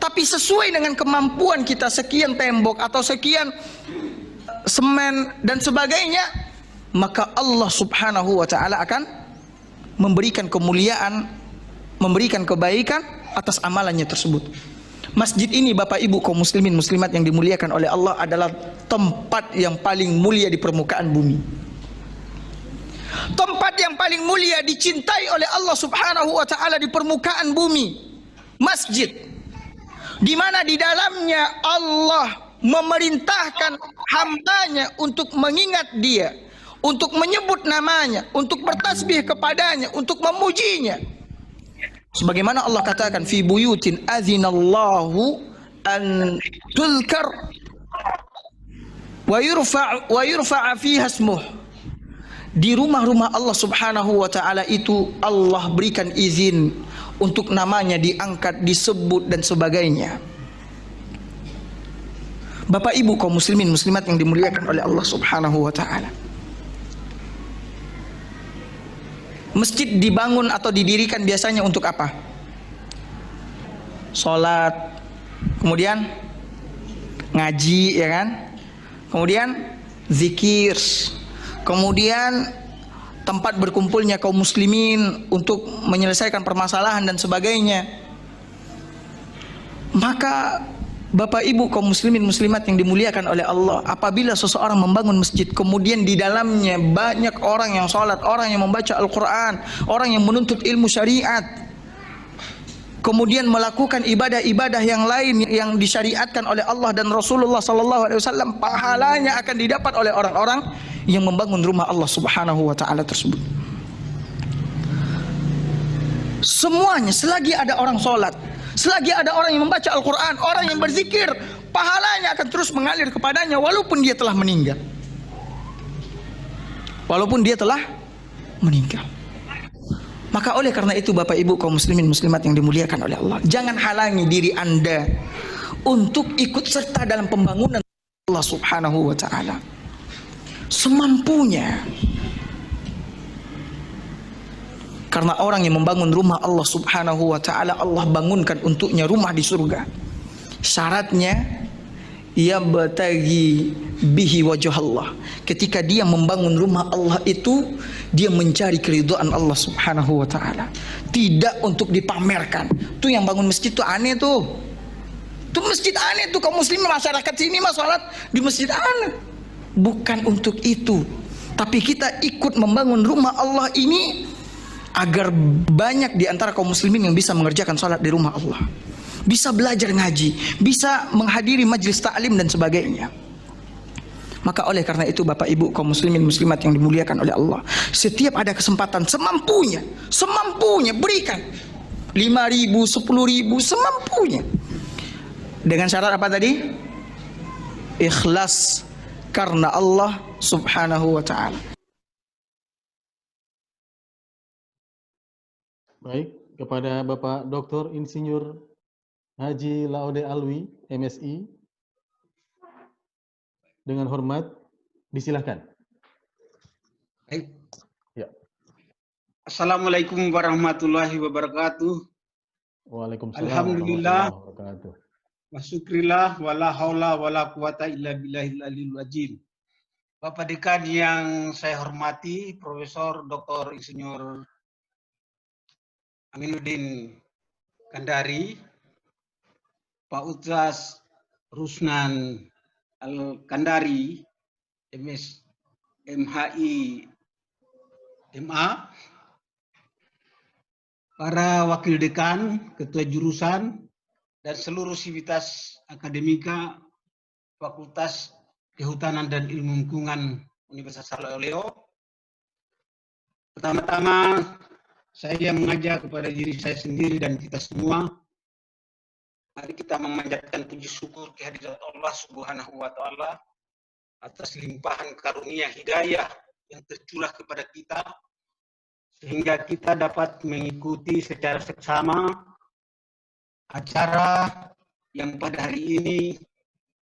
tapi sesuai dengan kemampuan kita, sekian tembok atau sekian semen dan sebagainya, maka Allah Subhanahu wa taala akan memberikan kemuliaan, memberikan kebaikan atas amalannya tersebut. Masjid ini Bapak Ibu kaum muslimin muslimat yang dimuliakan oleh Allah adalah tempat yang paling mulia di permukaan bumi. Tempat yang paling mulia dicintai oleh Allah Subhanahu wa taala di permukaan bumi. Masjid. di mana di dalamnya Allah memerintahkan hambanya untuk mengingat dia, untuk menyebut namanya, untuk bertasbih kepadanya, untuk memujinya. Sebagaimana Allah katakan, fi buyutin azinallahu an tulkar wa yurfa'a fiha ismuh. Di rumah-rumah Allah Subhanahu wa taala itu Allah berikan izin untuk namanya diangkat, disebut dan sebagainya. Bapak Ibu kaum muslimin muslimat yang dimuliakan oleh Allah Subhanahu wa taala. Masjid dibangun atau didirikan biasanya untuk apa? Salat, kemudian ngaji, ya kan? Kemudian zikir, kemudian tempat berkumpulnya kaum muslimin untuk menyelesaikan permasalahan dan sebagainya. Maka Bapak Ibu kaum muslimin muslimat yang dimuliakan oleh Allah, apabila seseorang membangun masjid kemudian di dalamnya banyak orang yang sholat, orang yang membaca Al-Quran, orang yang menuntut ilmu syariat, kemudian melakukan ibadah-ibadah yang lain yang disyariatkan oleh Allah dan Rasulullah SAW, pahalanya akan didapat oleh orang-orang yang membangun rumah Allah Subhanahu wa taala tersebut. Semuanya, selagi ada orang sholat, selagi ada orang yang membaca Al-Quran, orang yang berzikir, pahalanya akan terus mengalir kepadanya walaupun dia telah meninggal. Walaupun dia telah meninggal. Maka oleh karena itu Bapak Ibu kaum muslimin muslimat yang dimuliakan oleh Allah, jangan halangi diri Anda untuk ikut serta dalam pembangunan Allah Subhanahu wa taala semampunya. Karena orang yang membangun rumah Allah Subhanahu wa taala, Allah bangunkan untuknya rumah di surga. Syaratnya ya batagi bihi wajah Allah. Ketika dia membangun rumah Allah itu, dia mencari keridhaan Allah Subhanahu wa taala, tidak untuk dipamerkan. Tuh yang bangun masjid tuh aneh tuh. Tuh masjid aneh tuh, kaum muslimin masyarakat sini mah salat di masjid aneh. Bukan untuk itu. Tapi kita ikut membangun rumah Allah ini agar banyak di antara kaum muslimin yang bisa mengerjakan salat di rumah Allah, bisa belajar ngaji, bisa menghadiri majlis ta'lim dan sebagainya. Maka oleh karena itu Bapak Ibu kaum muslimin muslimat yang dimuliakan oleh Allah, setiap ada kesempatan semampunya berikan 5.000, 10.000 semampunya. Dengan syarat apa tadi? Ikhlas karena Allah Subhanahu wa taala. Baik, kepada Bapak Dr. Insinyur Haji Laode Alwi, MSI, dengan hormat disilahkan. Baik. Ya. Assalamualaikum warahmatullahi wabarakatuh. Waalaikumsalam. Alhamdulillah. warahmatullahi wabarakatuh. Wa syukrillah wala haula wala quwata illa billahil aliyil azim. Bapak Dekan yang saya hormati, Profesor Dr. Insinyur Aminuddin Kandari, Pak Ustaz Rusnan Al-Kandari, MS MHI MA, para wakil dekan, ketua jurusan, dan seluruh sivitas akademika Fakultas Kehutanan dan Ilmu Lingkungan Universitas Saloleo. Pertama-tama saya mengajak kepada diri saya sendiri dan kita semua, mari kita memanjatkan puji syukur kehadirat Allah Subhanahu wa taala atas limpahan karunia hidayah yang tercurah kepada kita, sehingga kita dapat mengikuti secara seksama acara yang pada hari ini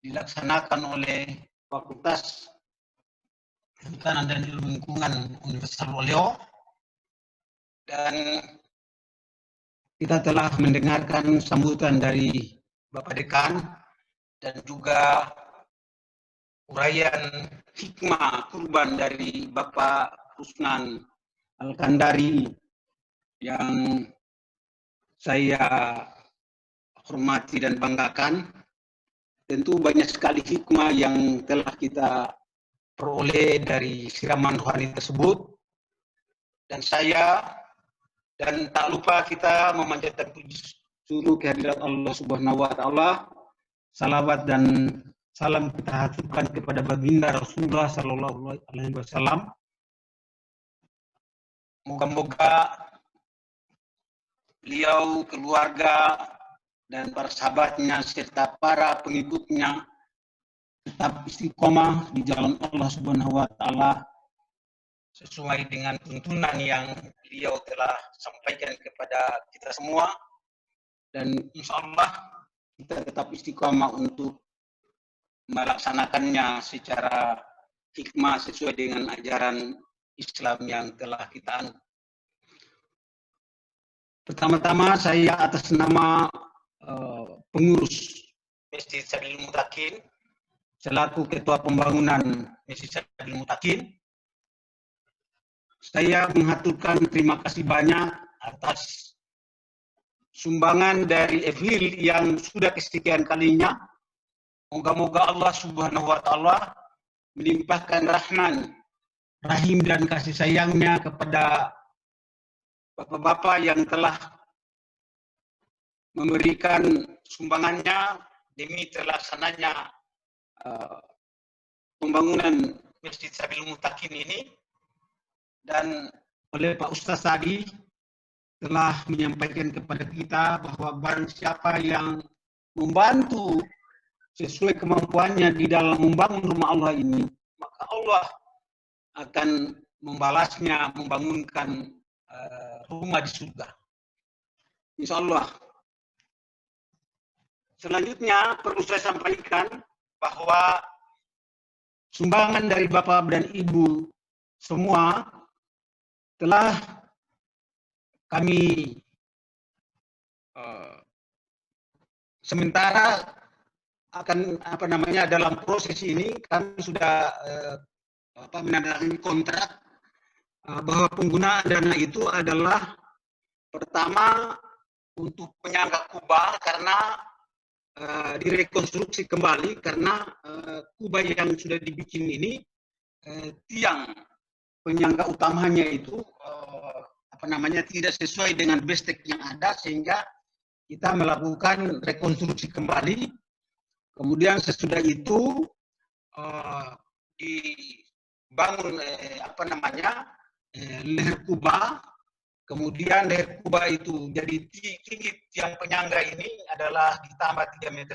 dilaksanakan oleh Fakultas Kehutanan dan Ilmu Lingkungan Universitas Saloleo. Dan kita telah mendengarkan sambutan dari Bapak Dekan dan juga uraian hikmah kurban dari Bapak Rusnan Al-Kandari yang saya hormati dan banggakan. Tentu banyak sekali hikmah yang telah kita peroleh dari siraman rohani tersebut. Dan tak lupa kita memanjatkan puji seluruh kehadirat Allah Subhanahu wa taala. Salawat dan salam kita haturkan kepada baginda Rasulullah sallallahu alaihi wasallam. Moga-moga beliau, keluarga, dan para sahabatnya serta para pengikutnya tetap istiqomah di jalan Allah Subhanahu wa taala sesuai dengan tuntunan yang beliau telah sampaikan kepada kita semua, dan insya Allah kita tetap istiqomah untuk melaksanakannya secara hikmah sesuai dengan ajaran Islam yang telah kita anut. Pertama-tama saya atas nama pengurus Masjid Sabil Mutakin selaku Ketua Pembangunan Masjid Sabil Mutakin, saya mengaturkan terima kasih banyak atas sumbangan dari Evil yang sudah kesekian kalinya. Moga-moga Allah Subhanahu wa taala melimpahkan rahim dan kasih sayangnya kepada bapak-bapak yang telah memberikan sumbangannya demi terlaksananya pembangunan Masjid Sabil Mutakin ini. Dan oleh Pak Ustaz tadi telah menyampaikan kepada kita bahwa barang siapa yang membantu sesuai kemampuannya di dalam membangun rumah Allah ini, maka Allah akan membalasnya, membangunkan rumah di surga. Insya Allah. Selanjutnya perlu saya sampaikan bahwa sumbangan dari Bapak dan Ibu semua telah kami sementara akan dalam proses ini kami sudah menandatangani kontrak bahwa penggunaan dana itu adalah pertama untuk penyangga kubah karena direkonstruksi kembali karena kubah yang sudah dibikin ini tiang penyangga utamanya itu tidak sesuai dengan bestek yang ada, sehingga kita melakukan rekonstruksi kembali. Kemudian sesudah itu dibangun leher kubah. Kemudian leher kubah itu jadi tinggi tiang penyangga ini adalah ditambah 3,5 meter,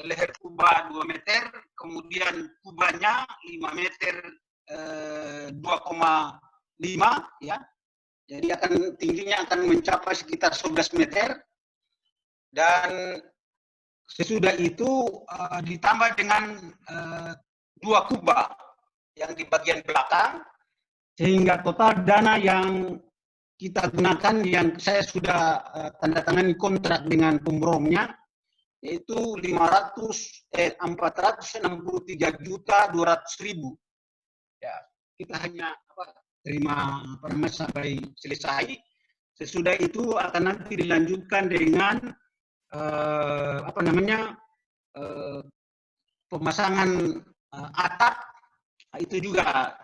leher kubah 2 meter, kemudian kubahnya 5 meter 2,5 ya. Jadi tingginya akan mencapai sekitar 11 meter. Dan sesudah itu ditambah dengan 2 kubah yang di bagian belakang, sehingga total dana yang kita gunakan yang saya sudah tanda tangani kontrak dengan pemborongnya yaitu 463.200.000. Ya, kita hanya terima sampai selesai. Sesudah itu akan nanti dilanjutkan dengan pemasangan atap. Itu juga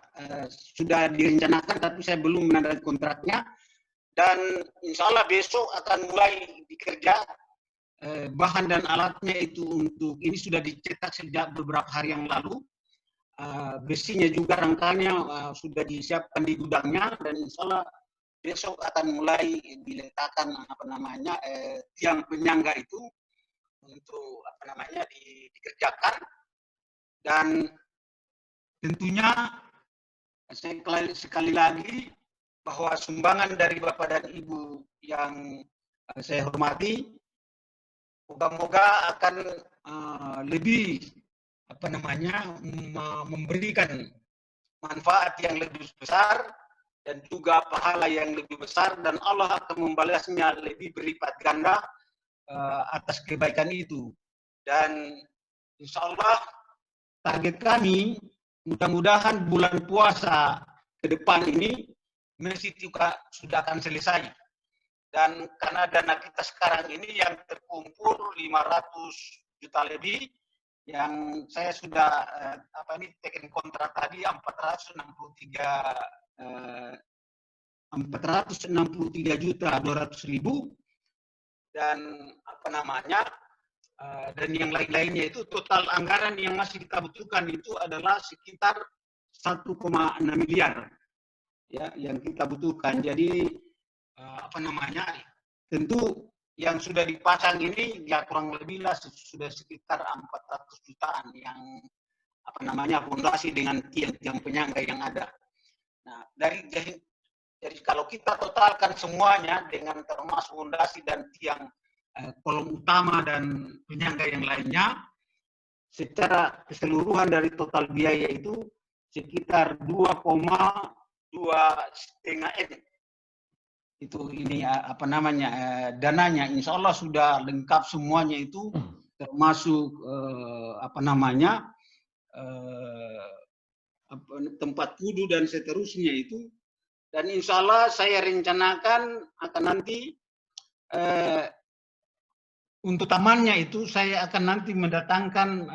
sudah direncanakan, tapi saya belum menandatangani kontraknya. Dan insya Allah besok akan mulai dikerja. Bahan dan alatnya itu ini sudah dicetak sejak beberapa hari yang lalu. Besinya juga rangkanya sudah disiapkan di gudangnya, dan insya Allah besok akan mulai diletakkan tiang penyangga itu untuk dikerjakan. Dan tentunya sekali lagi bahwa sumbangan dari Bapak dan Ibu yang saya hormati, moga-moga akan lebih memberikan manfaat yang lebih besar dan juga pahala yang lebih besar, dan Allah akan membalasnya lebih berlipat ganda atas kebaikan itu. Dan insya Allah target kami mudah-mudahan bulan puasa ke depan ini masjid juga sudah akan selesai. Dan karena dana kita sekarang ini yang terkumpul 500 juta lebih, yang saya sudah taken kontrak tadi 463.200.000, dan apa namanya dan yang lain-lainnya, itu total anggaran yang masih kita butuhkan itu adalah sekitar 1,6 miliar ya yang kita butuhkan. Jadi apa namanya, tentu yang sudah dipasang ini ya kurang lebih lah sudah sekitar 400 jutaan yang apa namanya fondasi dengan tiang-tiang penyangga yang ada. Nah, jadi kalau kita totalkan semuanya dengan termasuk fondasi dan tiang kolom utama dan penyangga yang lainnya, secara keseluruhan dari total biaya itu sekitar 2,5 M. Itu ini apa namanya dananya. Insya Allah sudah lengkap semuanya itu, termasuk apa namanya tempat wudhu dan seterusnya itu. Dan insya Allah saya rencanakan akan nanti untuk tamannya itu saya akan nanti mendatangkan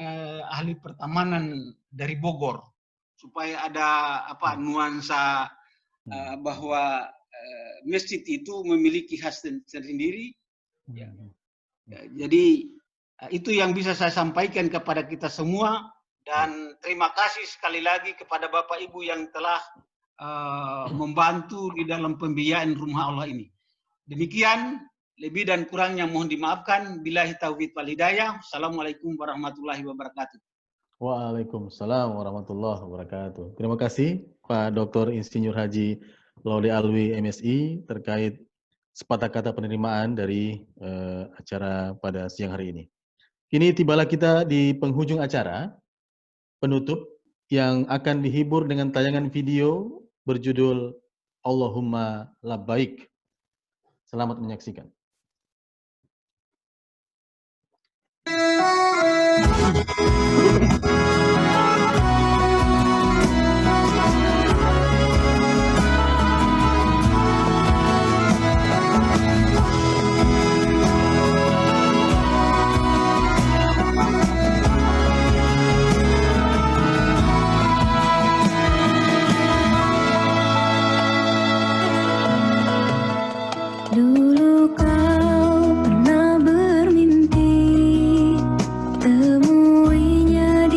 ahli pertamanan dari Bogor supaya ada apa nuansa bahwa masjid itu memiliki khas tersendiri. Ya. Jadi itu yang bisa saya sampaikan kepada kita semua, dan terima kasih sekali lagi kepada Bapak Ibu yang telah membantu di dalam pembiayaan rumah Allah ini. Demikian, lebih dan kurangnya mohon dimaafkan. Billahi taufiq wal hidayah. Assalamualaikum warahmatullahi wabarakatuh. Waalaikumsalam warahmatullahi wabarakatuh. Terima kasih Pak Dr. Insinyur Haji Laude Alwi MSI terkait sepatah kata penerimaan dari acara pada siang hari ini. Kini tibalah kita di penghujung acara penutup yang akan dihibur dengan tayangan video berjudul Allahumma labbaik. Selamat menyaksikan. Dulu kau pernah bermimpi temuinya di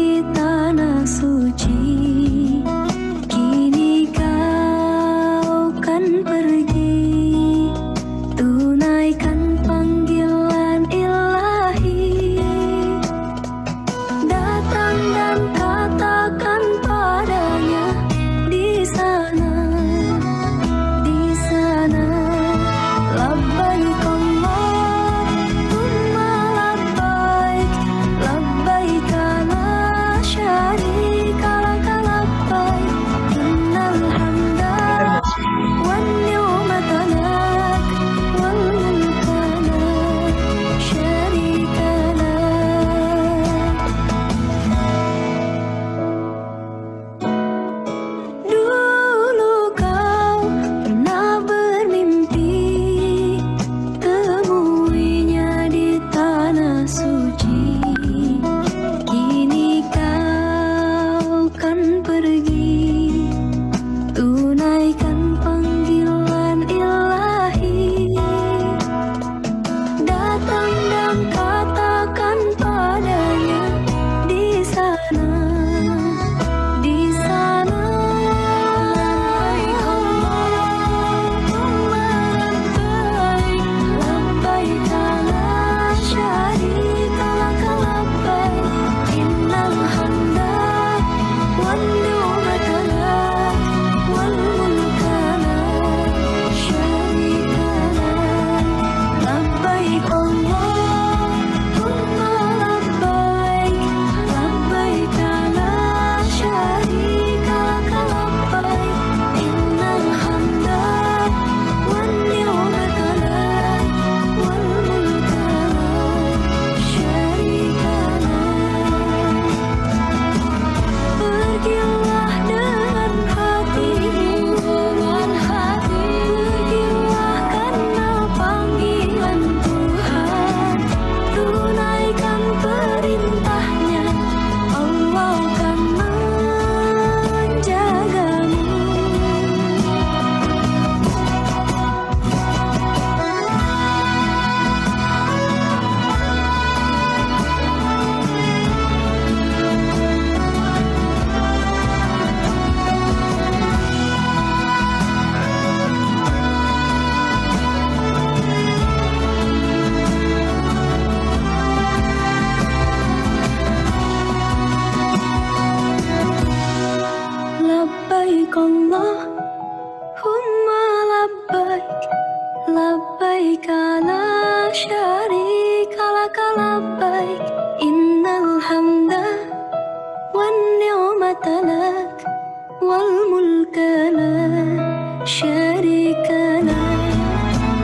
شريك له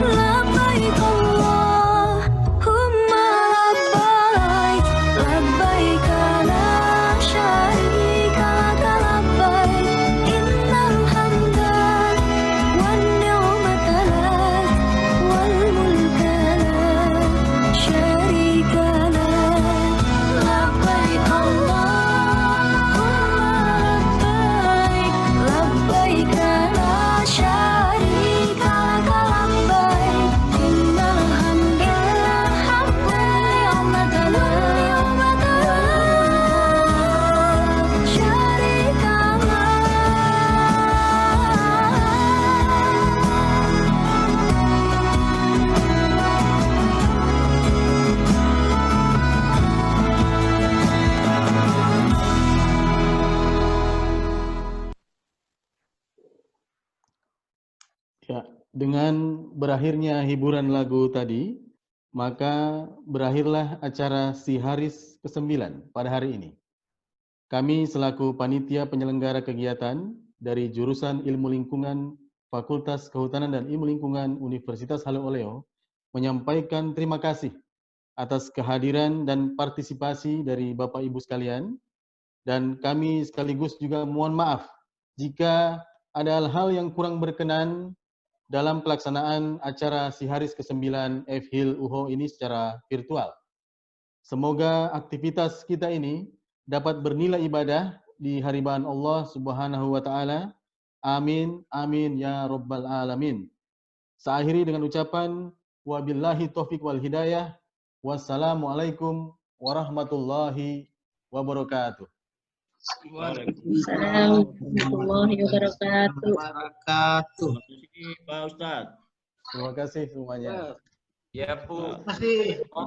لبيك اللهم لبيك لبيك لا شريك لك لبيك إن الحمد والنعمة لك والملك لا شريك لك لبيك اللهم لبيك لبيك لا شريك لك لبيك إن الحمد والنعمة لك شريك Ya, dengan berakhirnya hiburan lagu tadi, maka berakhirlah acara Siharis ke-9 pada hari ini. Kami selaku panitia penyelenggara kegiatan dari jurusan Ilmu Lingkungan Fakultas Kehutanan dan Ilmu Lingkungan Universitas Haleu Oleo menyampaikan terima kasih atas kehadiran dan partisipasi dari Bapak Ibu sekalian, dan kami sekaligus juga mohon maaf jika ada hal-hal yang kurang berkenan dalam pelaksanaan acara Siharis ke-9 FHIL UHO ini secara virtual. Semoga aktivitas kita ini dapat bernilai ibadah di hadirat Allah Subhanahu wa taala. Amin amin ya rabbal alamin. Saya akhiri dengan ucapan wabillahi taufik wal hidayah. Wassalamualaikum warahmatullahi wabarakatuh. Waalaikumsalam warahmatullahi wabarakatuh. Terima kasih Pak Ustadz. Terima kasih semuanya. Ya, Bu. Terima kasih.